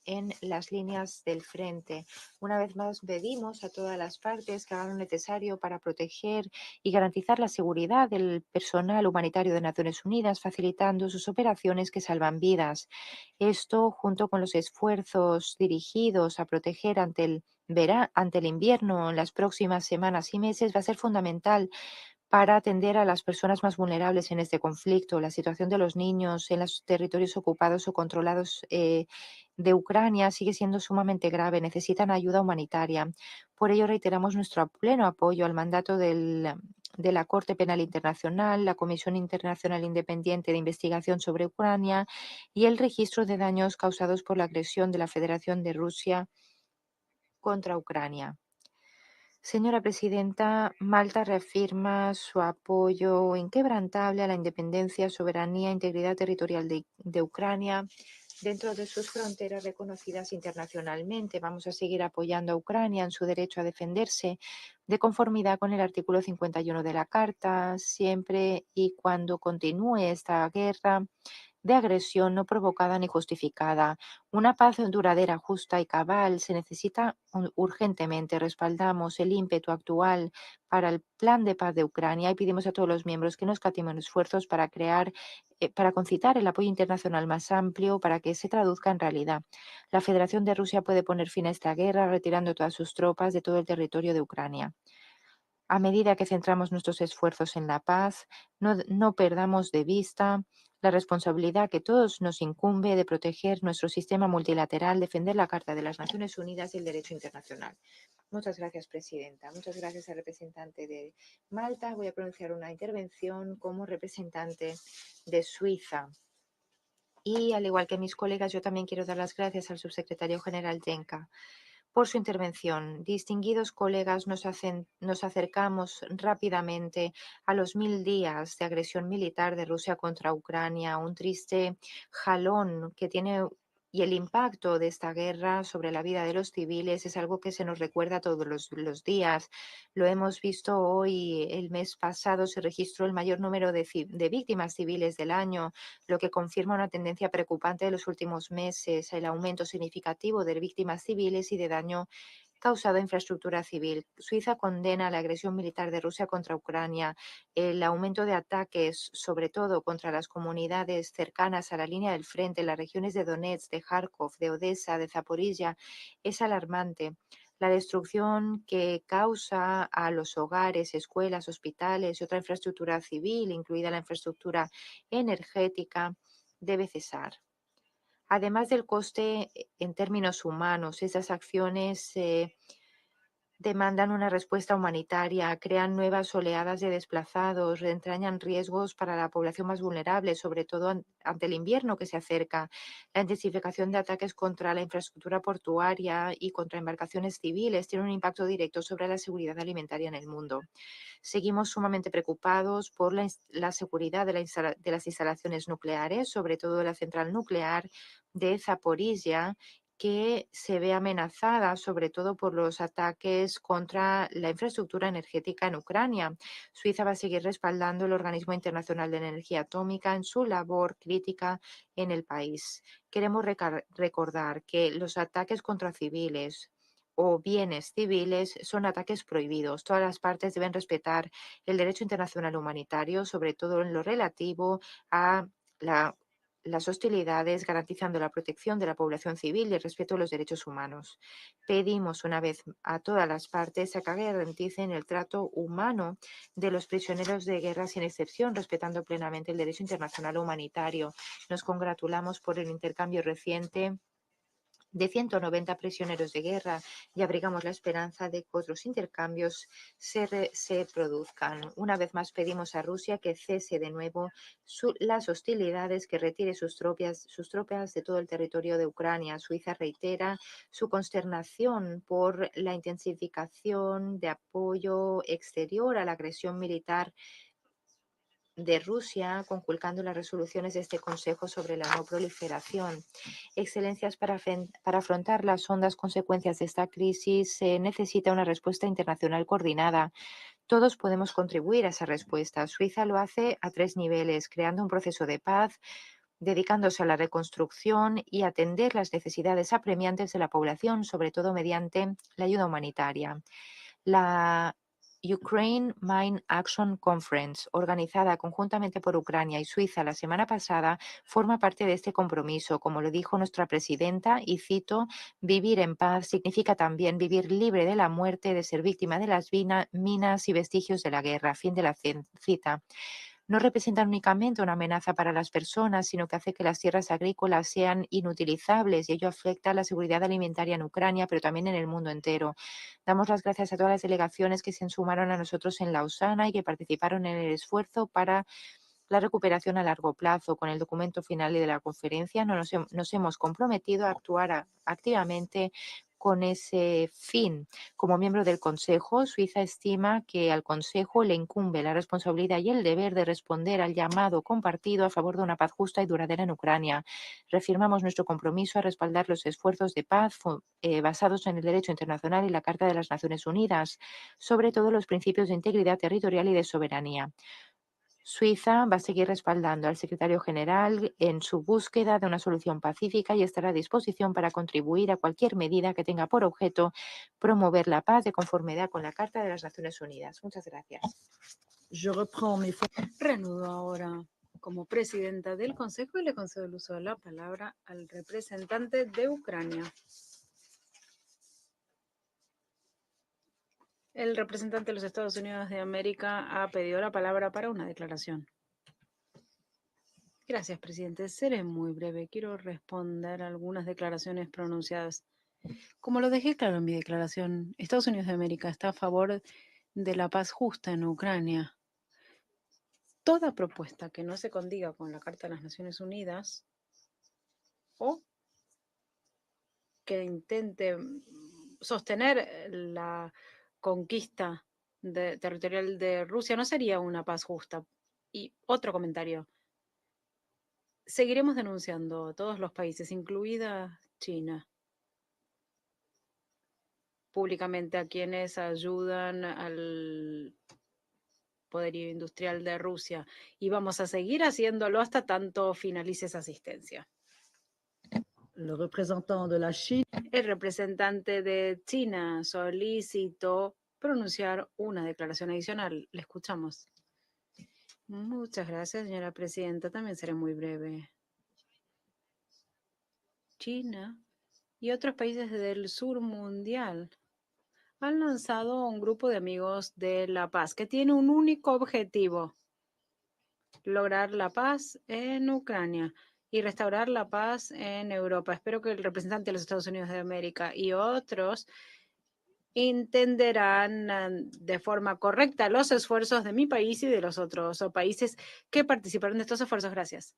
en las líneas del frente. Una vez más, pedimos a todas las partes que hagan lo necesario para proteger y garantizar la seguridad del personal humanitario de Naciones Unidas, facilitando sus operaciones que salvan vidas. Esto, junto con los esfuerzos dirigidos a proteger ante el invierno en las próximas semanas y meses, va a ser fundamental para atender a las personas más vulnerables en este conflicto. La situación de los niños en los territorios ocupados o controlados de Ucrania sigue siendo sumamente grave. Necesitan ayuda humanitaria. Por ello, reiteramos nuestro pleno apoyo al mandato de la Corte Penal Internacional, la Comisión Internacional Independiente de Investigación sobre Ucrania y el registro de daños causados por la agresión de la Federación de Rusia contra Ucrania. Señora Presidenta, Malta reafirma su apoyo inquebrantable a la independencia, soberanía e integridad territorial de Ucrania dentro de sus fronteras reconocidas internacionalmente. Vamos a seguir apoyando a Ucrania en su derecho a defenderse de conformidad con el artículo 51 de la Carta, siempre y cuando continúe esta guerra de agresión no provocada ni justificada. Una paz duradera, justa y cabal se necesita urgentemente. Respaldamos el ímpetu actual para el plan de paz de Ucrania y pedimos a todos los miembros que no escatimen esfuerzos para concitar el apoyo internacional más amplio para que se traduzca en realidad. La Federación de Rusia puede poner fin a esta guerra retirando todas sus tropas de todo el territorio de Ucrania. A medida que centramos nuestros esfuerzos en la paz, no perdamos de vista la responsabilidad que todos nos incumbe de proteger nuestro sistema multilateral, defender la Carta de las Naciones Unidas y el derecho internacional. Muchas gracias, Presidenta. Muchas gracias al representante de Malta. Voy a pronunciar una intervención como representante de Suiza. Y al igual que mis colegas, yo también quiero dar las gracias al subsecretario general Jenka por su intervención. Distinguidos colegas, nos acercamos rápidamente a los 1000 días de agresión militar de Rusia contra Ucrania, un triste jalón que tiene y el impacto de esta guerra sobre la vida de los civiles es algo que se nos recuerda todos los días. Lo hemos visto hoy, el mes pasado se registró el mayor número de víctimas civiles del año, lo que confirma una tendencia preocupante de los últimos meses, el aumento significativo de víctimas civiles y de daño causado a infraestructura civil. Suiza condena la agresión militar de Rusia contra Ucrania, el aumento de ataques, sobre todo contra las comunidades cercanas a la línea del frente, en las regiones de Donetsk, de Kharkov, de Odessa, de Zaporilla, es alarmante. La destrucción que causa a los hogares, escuelas, hospitales y otra infraestructura civil, incluida la infraestructura energética, debe cesar. Además del coste en términos humanos, esas acciones demandan una respuesta humanitaria, crean nuevas oleadas de desplazados, entrañan riesgos para la población más vulnerable, sobre todo ante el invierno que se acerca. La intensificación de ataques contra la infraestructura portuaria y contra embarcaciones civiles tiene un impacto directo sobre la seguridad alimentaria en el mundo. Seguimos sumamente preocupados por la seguridad de las instalaciones nucleares, sobre todo la central nuclear de Zaporizhia, que se ve amenazada sobre todo por los ataques contra la infraestructura energética en Ucrania. Suiza va a seguir respaldando el Organismo Internacional de Energía Atómica en su labor crítica en el país. Queremos recordar que los ataques contra civiles o bienes civiles son ataques prohibidos. Todas las partes deben respetar el derecho internacional humanitario, sobre todo en lo relativo a las hostilidades, garantizando la protección de la población civil y el respeto a los derechos humanos. Pedimos una vez a todas las partes a que garanticen el trato humano de los prisioneros de guerra sin excepción, respetando plenamente el derecho internacional humanitario. Nos congratulamos por el intercambio reciente de 190 prisioneros de guerra y abrigamos la esperanza de que otros intercambios se produzcan. Una vez más pedimos a Rusia que cese de nuevo las hostilidades, que retire sus tropas de todo el territorio de Ucrania. Suiza reitera su consternación por la intensificación de apoyo exterior a la agresión militar de Rusia, conculcando las resoluciones de este Consejo sobre la no proliferación. Excelencias, para afrontar las hondas consecuencias de esta crisis se necesita una respuesta internacional coordinada. Todos podemos contribuir a esa respuesta. Suiza lo hace a 3 niveles, creando un proceso de paz, dedicándose a la reconstrucción y atender las necesidades apremiantes de la población, sobre todo mediante la ayuda humanitaria. La Ukraine Mine Action Conference, organizada conjuntamente por Ucrania y Suiza la semana pasada, forma parte de este compromiso. Como lo dijo nuestra presidenta, y cito, vivir en paz significa también vivir libre de la muerte, de ser víctima de las minas y vestigios de la guerra. Fin de la cita. No representan únicamente una amenaza para las personas, sino que hace que las tierras agrícolas sean inutilizables y ello afecta a la seguridad alimentaria en Ucrania, pero también en el mundo entero. Damos las gracias a todas las delegaciones que se sumaron a nosotros en Lausana y que participaron en el esfuerzo para la recuperación a largo plazo. Con el documento final de la conferencia nos hemos comprometido a actuar activamente con ese fin. Como miembro del Consejo, Suiza estima que al Consejo le incumbe la responsabilidad y el deber de responder al llamado compartido a favor de una paz justa y duradera en Ucrania. Reafirmamos nuestro compromiso a respaldar los esfuerzos de paz basados en el derecho internacional y la Carta de las Naciones Unidas, sobre todo los principios de integridad territorial y de soberanía. Suiza va a seguir respaldando al secretario general en su búsqueda de una solución pacífica y estará a disposición para contribuir a cualquier medida que tenga por objeto promover la paz de conformidad con la Carta de las Naciones Unidas. Muchas gracias. Reanudo ahora como presidenta del Consejo y le concedo el uso de la palabra al representante de Ucrania. El representante de los Estados Unidos de América ha pedido la palabra para una declaración. Gracias, presidente. Seré muy breve. Quiero responder a algunas declaraciones pronunciadas. Como lo dejé claro en mi declaración, Estados Unidos de América está a favor de la paz justa en Ucrania. Toda propuesta que no se condiga con la Carta de las Naciones Unidas o que intente sostener la conquista territorial de Rusia no sería una paz justa. Y otro comentario. Seguiremos denunciando a todos los países, incluida China, públicamente a quienes ayudan al poderío industrial de Rusia, y vamos a seguir haciéndolo hasta tanto finalice esa asistencia. El representante de China solicitó pronunciar una declaración adicional. Le escuchamos. Muchas gracias, señora presidenta. También seré muy breve. China y otros países del sur mundial han lanzado un grupo de amigos de la paz que tiene un único objetivo: lograr la paz en Ucrania y restaurar la paz en Europa. Espero que el representante de los Estados Unidos de América y otros entenderán de forma correcta los esfuerzos de mi país y de los otros países que participaron de estos esfuerzos. Gracias.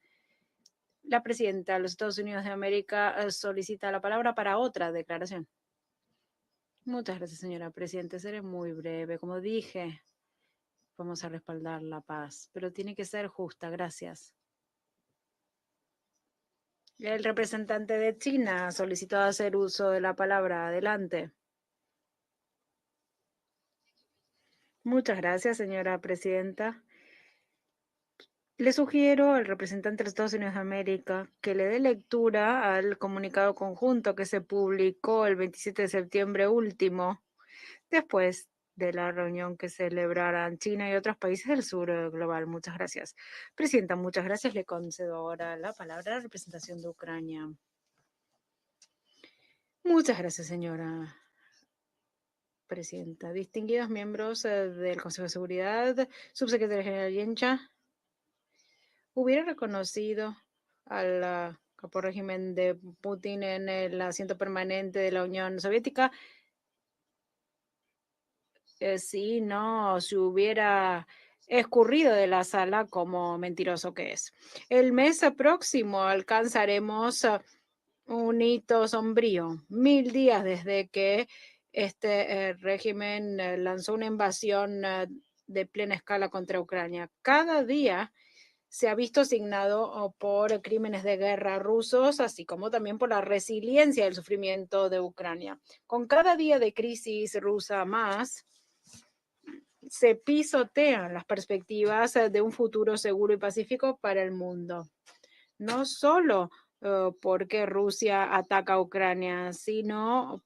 La presidenta de los Estados Unidos de América solicita la palabra para otra declaración. Muchas gracias, señora presidenta. Seré muy breve. Como dije, vamos a respaldar la paz, pero tiene que ser justa. Gracias. El representante de China solicitó hacer uso de la palabra. Adelante. Muchas gracias, señora presidenta. Le sugiero al representante de los Estados Unidos de América que le dé lectura al comunicado conjunto que se publicó el 27 de septiembre último, después de la reunión que celebrarán China y otros países del sur global. Muchas gracias. Presidenta, muchas gracias. Le concedo ahora la palabra a la representación de Ucrania. Muchas gracias, señora presidenta. Distinguidos miembros del Consejo de Seguridad, subsecretario general Yencha, hubiera reconocido al capo régimen de Putin en el asiento permanente de la Unión Soviética si no se hubiera escurrido de la sala como mentiroso que es. El mes próximo alcanzaremos un hito sombrío, 1000 días desde que este régimen lanzó una invasión de plena escala contra Ucrania. Cada día se ha visto asignado por crímenes de guerra rusos, así como también por la resiliencia del sufrimiento de Ucrania. Con cada día de crisis rusa más, se pisotean las perspectivas de un futuro seguro y pacífico para el mundo. No solo porque Rusia ataca a Ucrania, sino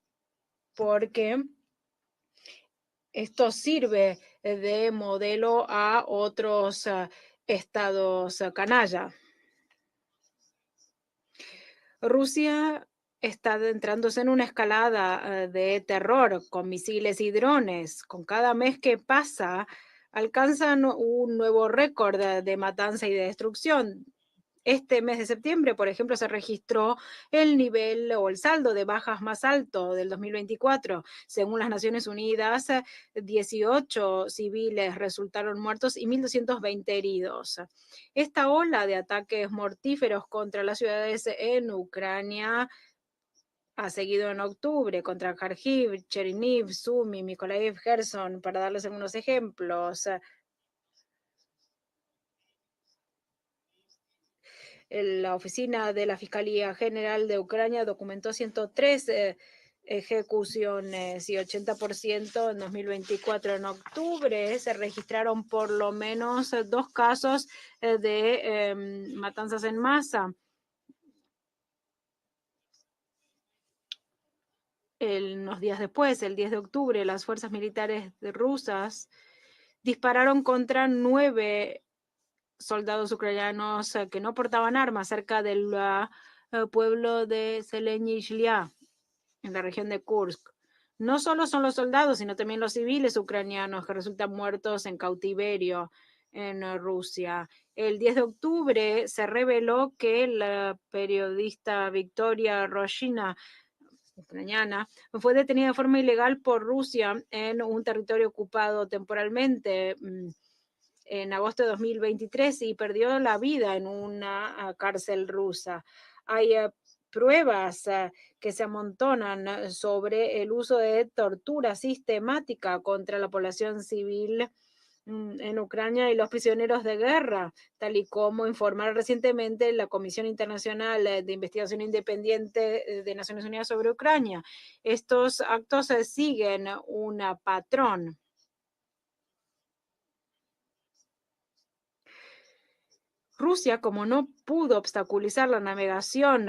porque esto sirve de modelo a otros estados canalla. Rusia está adentrándose en una escalada de terror con misiles y drones. Con cada mes que pasa, alcanzan un nuevo récord de matanza y de destrucción. Este mes de septiembre, por ejemplo, se registró el nivel o el saldo de bajas más alto del 2024. Según las Naciones Unidas, 18 civiles resultaron muertos y 1.220 heridos. Esta ola de ataques mortíferos contra las ciudades en Ucrania ha seguido en octubre contra Kharkiv, Chernihiv, Sumy, Mykolaiv, Kherson, para darles algunos ejemplos. La oficina de la Fiscalía General de Ucrania documentó 103 ejecuciones y 80% en 2024. En octubre se registraron por lo menos 2 casos de matanzas en masa. Unos días después, el 10 de octubre, las fuerzas militares rusas dispararon contra 9 soldados ucranianos que no portaban armas cerca del pueblo de Zelenizhlia, en la región de Kursk. No solo son los soldados, sino también los civiles ucranianos que resultan muertos en cautiverio en Rusia. El 10 de octubre se reveló que la periodista Victoria Roshina, ucraniana, fue detenida de forma ilegal por Rusia en un territorio ocupado temporalmente en agosto de 2023 y perdió la vida en una cárcel rusa. Hay pruebas que se amontonan sobre el uso de tortura sistemática contra la población civil en Ucrania y los prisioneros de guerra, tal y como informaron recientemente la Comisión Internacional de Investigación Independiente de Naciones Unidas sobre Ucrania. Estos actos siguen un patrón. Rusia, como no pudo obstaculizar la navegación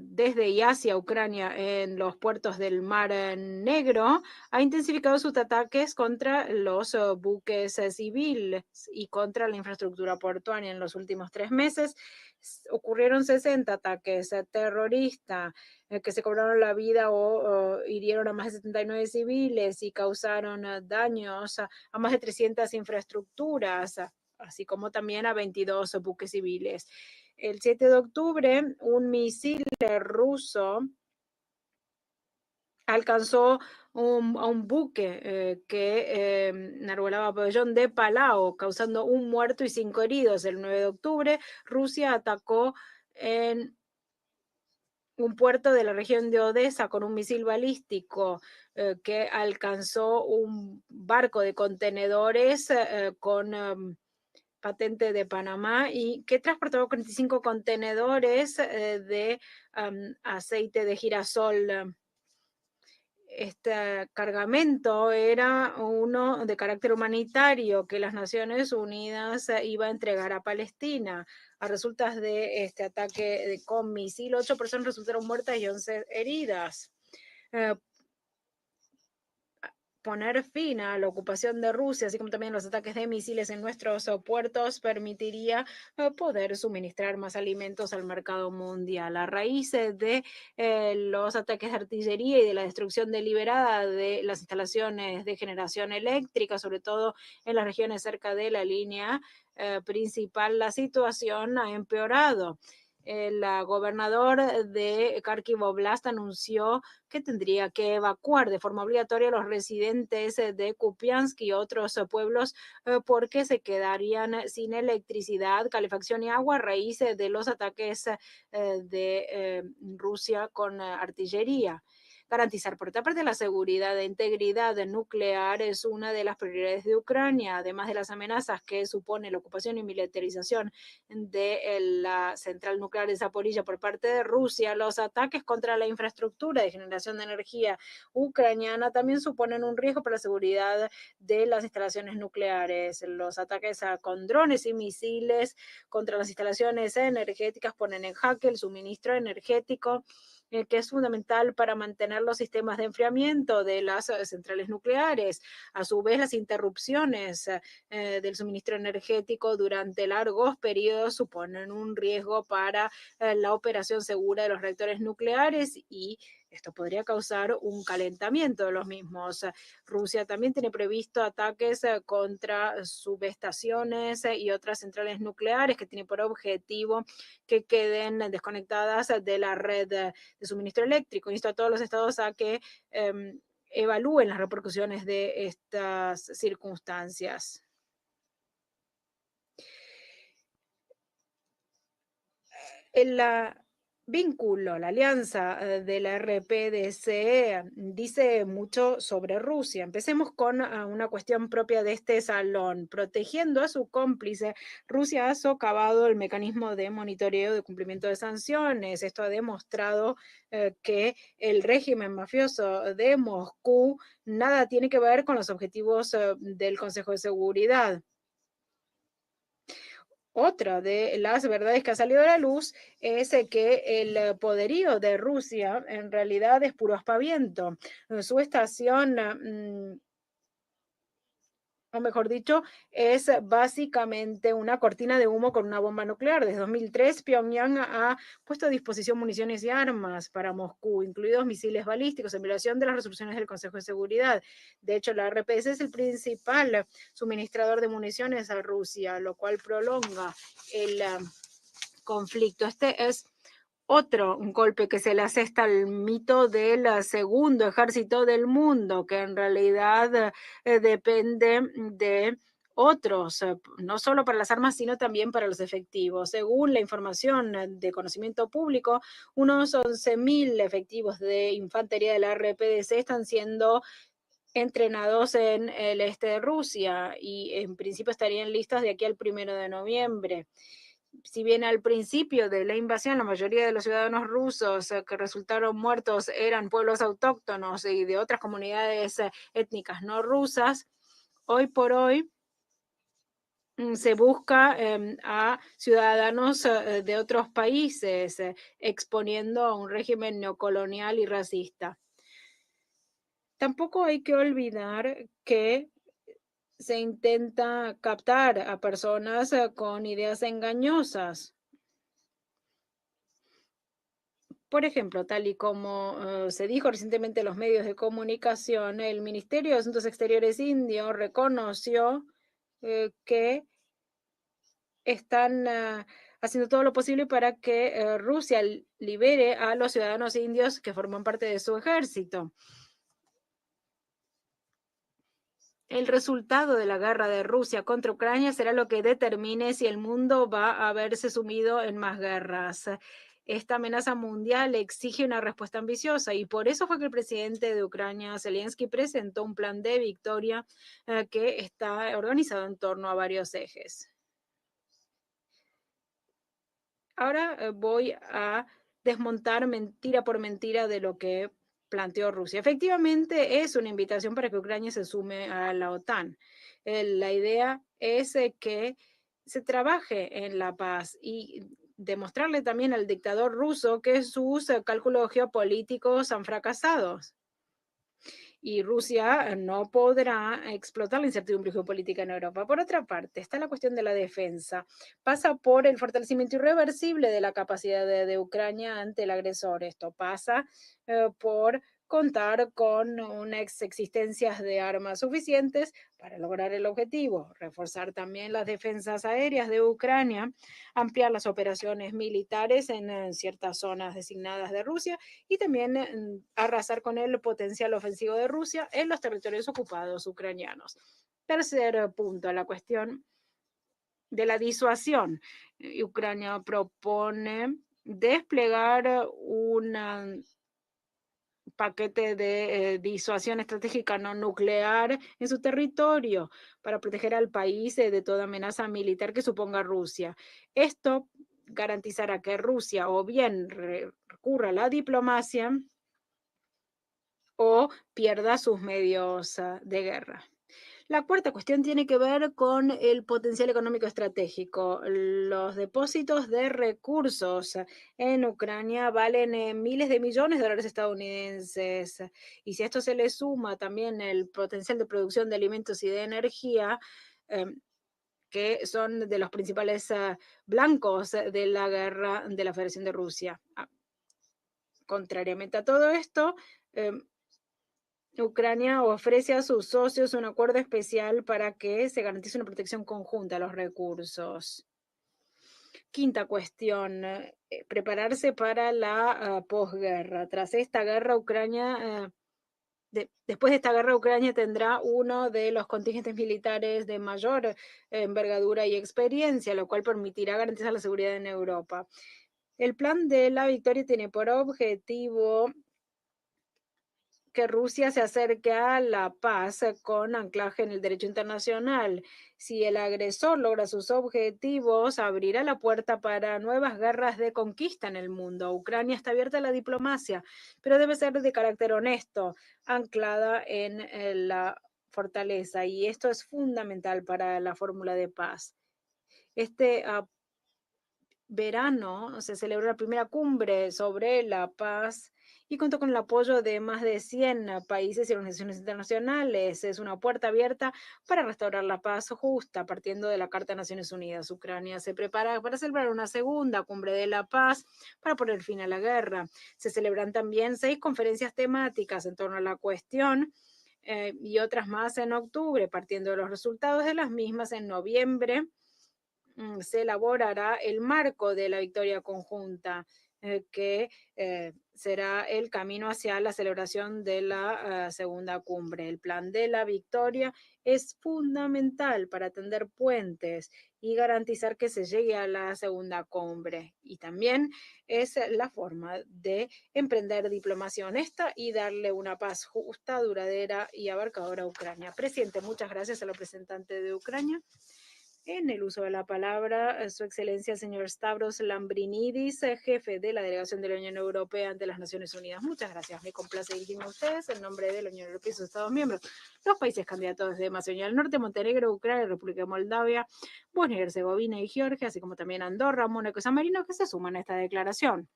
desde y hacia Ucrania en los puertos del Mar Negro, ha intensificado sus ataques contra los buques civiles y contra la infraestructura portuaria. En los últimos 3 meses ocurrieron 60 ataques terroristas que se cobraron la vida o hirieron a más de 79 civiles y causaron daños a más de 300 infraestructuras, así como también a 22 buques civiles. El 7 de octubre, un misil ruso alcanzó a un buque que enarbolaba pabellón de Palau, causando un muerto y 5 heridos. El 9 de octubre, Rusia atacó en un puerto de la región de Odessa con un misil balístico que alcanzó un barco de contenedores con patente de Panamá y que transportaba 45 contenedores de aceite de girasol. Este cargamento era uno de carácter humanitario que las Naciones Unidas iba a entregar a Palestina. A resultas de este ataque con misil, 8 personas resultaron muertas y 11 heridas. Poner fin a la ocupación de Rusia, así como también los ataques de misiles en nuestros puertos, permitiría poder suministrar más alimentos al mercado mundial. A raíz de los ataques de artillería y de la destrucción deliberada de las instalaciones de generación eléctrica, sobre todo en las regiones cerca de la línea principal, la situación ha empeorado. El gobernador de Kharkiv Oblast anunció que tendría que evacuar de forma obligatoria a los residentes de Kupiansk y otros pueblos porque se quedarían sin electricidad, calefacción y agua a raíz de los ataques de Rusia con artillería. Garantizar, por otra parte, la seguridad e integridad nuclear es una de las prioridades de Ucrania, además de las amenazas que supone la ocupación y militarización de la central nuclear de Zaporizhia por parte de Rusia. Los ataques contra la infraestructura de generación de energía ucraniana también suponen un riesgo para la seguridad de las instalaciones nucleares. Los ataques con drones y misiles contra las instalaciones energéticas ponen en jaque el suministro energético que es fundamental para mantener los sistemas de enfriamiento de las centrales nucleares. A su vez, las interrupciones del suministro energético durante largos periodos suponen un riesgo para la operación segura de los reactores nucleares y esto podría causar un calentamiento de los mismos. Rusia también tiene previsto ataques contra subestaciones y otras centrales nucleares que tienen por objetivo que queden desconectadas de la red de suministro eléctrico. Insto a todos los estados a que evalúen las repercusiones de estas circunstancias. La vínculo, la alianza de la RPDC dice mucho sobre Rusia. Empecemos con una cuestión propia de este salón. Protegiendo a su cómplice, Rusia ha socavado el mecanismo de monitoreo de cumplimiento de sanciones. Esto ha demostrado que el régimen mafioso de Moscú nada tiene que ver con los objetivos del Consejo de Seguridad. Otra de las verdades que ha salido a la luz es que el poderío de Rusia en realidad es puro aspaviento. Su estación, o mejor dicho, es básicamente una cortina de humo con una bomba nuclear. Desde 2003, Pyongyang ha puesto a disposición municiones y armas para Moscú, incluidos misiles balísticos, en violación de las resoluciones del Consejo de Seguridad. De hecho, la RPS es el principal suministrador de municiones a Rusia, lo cual prolonga el conflicto. Este es otro golpe que se le asesta al mito del segundo ejército del mundo, que en realidad depende de otros, no solo para las armas, sino también para los efectivos. Según la información de conocimiento público, unos 11.000 efectivos de infantería de la RPDC están siendo entrenados en el este de Rusia y en principio estarían listos de aquí al 1 de noviembre. Si bien al principio de la invasión la mayoría de los ciudadanos rusos que resultaron muertos eran pueblos autóctonos y de otras comunidades étnicas no rusas, hoy por hoy se busca a ciudadanos de otros países, exponiendo a un régimen neocolonial y racista. Tampoco hay que olvidar que se intenta captar a personas con ideas engañosas. Por ejemplo, tal y como se dijo recientemente en los medios de comunicación, el Ministerio de Asuntos Exteriores indio reconoció que están haciendo todo lo posible para que Rusia libere a los ciudadanos indios que forman parte de su ejército. el resultado de la guerra de Rusia contra Ucrania será lo que determine si el mundo va a verse sumido en más guerras. Esta amenaza mundial exige una respuesta ambiciosa y por eso fue que el presidente de Ucrania, Zelensky, presentó un plan de victoria que está organizado en torno a varios ejes. Ahora voy a desmontar mentira por mentira de lo que planteó Rusia. Efectivamente, es una invitación para que Ucrania se sume a la OTAN. La idea es que se trabaje en la paz y demostrarle también al dictador ruso que sus cálculos geopolíticos han fracasado. Y Rusia no podrá explotar la incertidumbre geopolítica en Europa. Por otra parte, está la cuestión de la defensa. Pasa por el fortalecimiento irreversible de la capacidad de Ucrania ante el agresor. Esto pasa por contar con unas existencias de armas suficientes para lograr el objetivo, reforzar también las defensas aéreas de Ucrania, ampliar las operaciones militares en ciertas zonas designadas de Rusia y también arrasar con el potencial ofensivo de Rusia en los territorios ocupados ucranianos. Tercer punto, la cuestión de la disuasión. Ucrania propone desplegar un paquete de disuasión estratégica no nuclear en su territorio para proteger al país de toda amenaza militar que suponga Rusia. Esto garantizará que Rusia o bien recurra a la diplomacia o pierda sus medios de guerra. La cuarta cuestión tiene que ver con el potencial económico estratégico. Los depósitos de recursos en Ucrania valen miles de millones de dólares estadounidenses. Y si a esto se le suma también el potencial de producción de alimentos y de energía, que son de los principales blancos de la guerra de la Federación de Rusia. Contrariamente a todo esto, Ucrania ofrece a sus socios un acuerdo especial para que se garantice una protección conjunta a los recursos. Quinta cuestión, prepararse para la posguerra. Tras esta guerra, Ucrania, después de esta guerra, Ucrania tendrá uno de los contingentes militares de mayor envergadura y experiencia, lo cual permitirá garantizar la seguridad en Europa. El plan de la victoria tiene por objetivo que Rusia se acerque a la paz con anclaje en el derecho internacional. Si el agresor logra sus objetivos, abrirá la puerta para nuevas guerras de conquista en el mundo. Ucrania está abierta a la diplomacia, pero debe ser de carácter honesto, anclada en la fortaleza, y esto es fundamental para la fórmula de paz. Este verano se celebró la primera cumbre sobre la paz y contó con el apoyo de más de 100 países y organizaciones internacionales. Es una puerta abierta para restaurar la paz justa, partiendo de la Carta de Naciones Unidas. Ucrania se prepara para celebrar una segunda cumbre de la paz para poner fin a la guerra. Se celebran también 6 conferencias temáticas en torno a la cuestión y otras más en octubre, partiendo de los resultados de las mismas en noviembre. Se elaborará el marco de la victoria conjunta, que será el camino hacia la celebración de la segunda cumbre. El plan de la victoria es fundamental para tender puentes y garantizar que se llegue a la segunda cumbre. Y también es la forma de emprender diplomacia honesta y darle una paz justa, duradera y abarcadora a Ucrania. Presidente, muchas gracias al representante de Ucrania. En el uso de la palabra, Su Excelencia, señor Stavros Lambrinidis, jefe de la Delegación de la Unión Europea ante las Naciones Unidas. Muchas gracias. Me complace dirigirme a ustedes en nombre de la Unión Europea y sus Estados miembros, los países candidatos de Macedonia del Norte, Montenegro, Ucrania, República de Moldavia, Bosnia y Herzegovina y Georgia, así como también Andorra, Mónaco y San Marino, que se suman a esta declaración.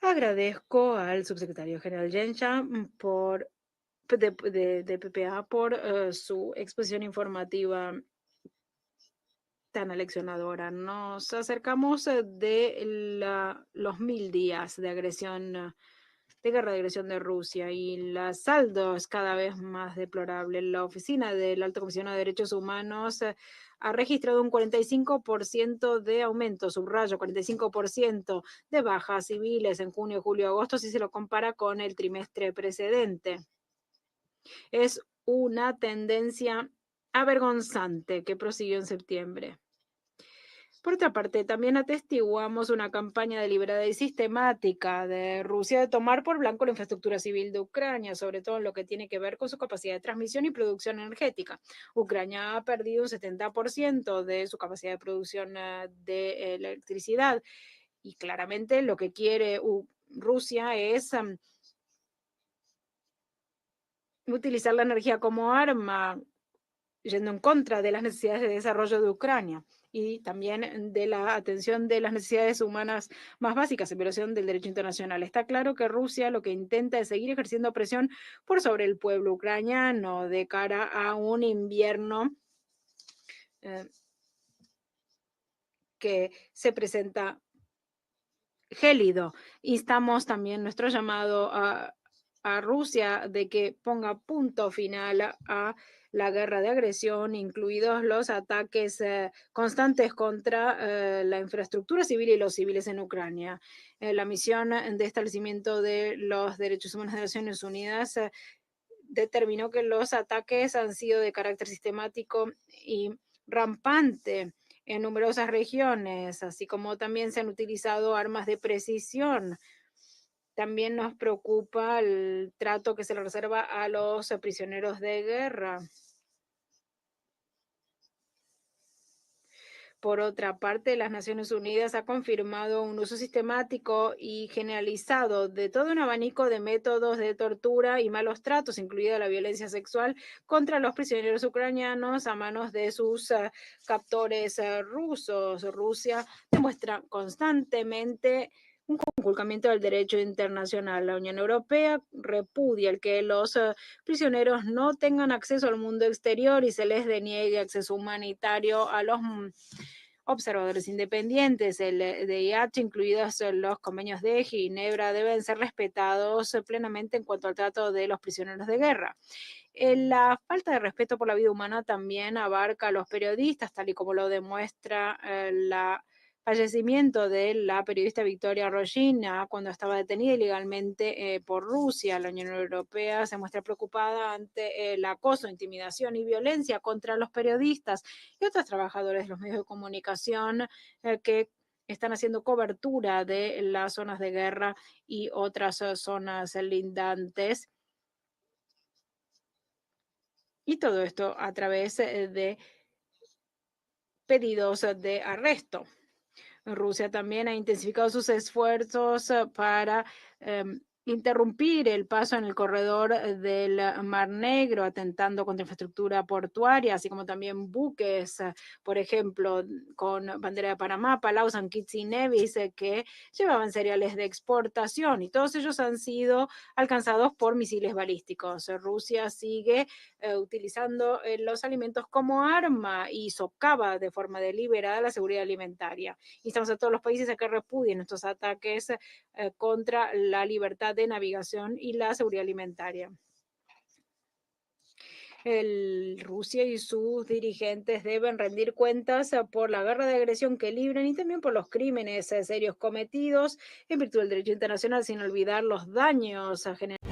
Agradezco al subsecretario general Jencha de PPA por su exposición informativa tan aleccionadora. Nos acercamos de los 1000 días de agresión, de guerra de agresión de Rusia, y el saldo es cada vez más deplorable. La Oficina del Alto Comisionado de Derechos Humanos ha registrado un 45% de aumento, subrayo, 45% de bajas civiles en junio, julio, agosto, si se lo compara con el trimestre precedente. Es una tendencia avergonzante que prosiguió en septiembre. Por otra parte, también atestiguamos una campaña deliberada y sistemática de Rusia de tomar por blanco la infraestructura civil de Ucrania, sobre todo en lo que tiene que ver con su capacidad de transmisión y producción energética. Ucrania ha perdido un 70% de su capacidad de producción de electricidad y claramente lo que quiere Rusia es utilizar la energía como arma, yendo en contra de las necesidades de desarrollo de Ucrania y también de la atención de las necesidades humanas más básicas en violación del derecho internacional. Está claro que Rusia lo que intenta es seguir ejerciendo presión por sobre el pueblo ucraniano de cara a un invierno que se presenta gélido. Instamos también nuestro llamado a Rusia de que ponga punto final a la guerra de agresión, incluidos los ataques constantes contra la infraestructura civil y los civiles en Ucrania. La misión de establecimiento de los derechos humanos de Naciones Unidas determinó que los ataques han sido de carácter sistemático y rampante en numerosas regiones, así como también se han utilizado armas de precisión. También nos preocupa el trato que se le reserva a los prisioneros de guerra. Por otra parte, las Naciones Unidas ha confirmado un uso sistemático y generalizado de todo un abanico de métodos de tortura y malos tratos, incluida la violencia sexual contra los prisioneros ucranianos a manos de sus captores rusos. Rusia demuestra constantemente un conculcamiento del derecho internacional. La Unión Europea repudia el que los prisioneros no tengan acceso al mundo exterior y se les deniegue acceso humanitario a los observadores independientes. El DIH, incluidos los convenios de Ginebra, deben ser respetados plenamente en cuanto al trato de los prisioneros de guerra. La falta de respeto por la vida humana también abarca a los periodistas, tal y como lo demuestra la fallecimiento de la periodista Victoria Roshina cuando estaba detenida ilegalmente por Rusia. La Unión Europea se muestra preocupada ante el acoso, intimidación y violencia contra los periodistas y otros trabajadores de los medios de comunicación que están haciendo cobertura de las zonas de guerra y otras zonas lindantes. Y todo esto a través de pedidos de arresto. Rusia también ha intensificado sus esfuerzos para interrumpir el paso en el corredor del Mar Negro, atentando contra infraestructura portuaria, así como también buques, por ejemplo, con bandera de Panamá, Palau, San Kitts y Nevis, que llevaban cereales de exportación y todos ellos han sido alcanzados por misiles balísticos. Rusia sigue utilizando los alimentos como arma y socava de forma deliberada la seguridad alimentaria. Instamos a todos los países a que repudien estos ataques contra la libertad de navegación y la seguridad alimentaria. Rusia y sus dirigentes deben rendir cuentas por la guerra de agresión que libran y también por los crímenes serios cometidos en virtud del derecho internacional, sin olvidar los daños generados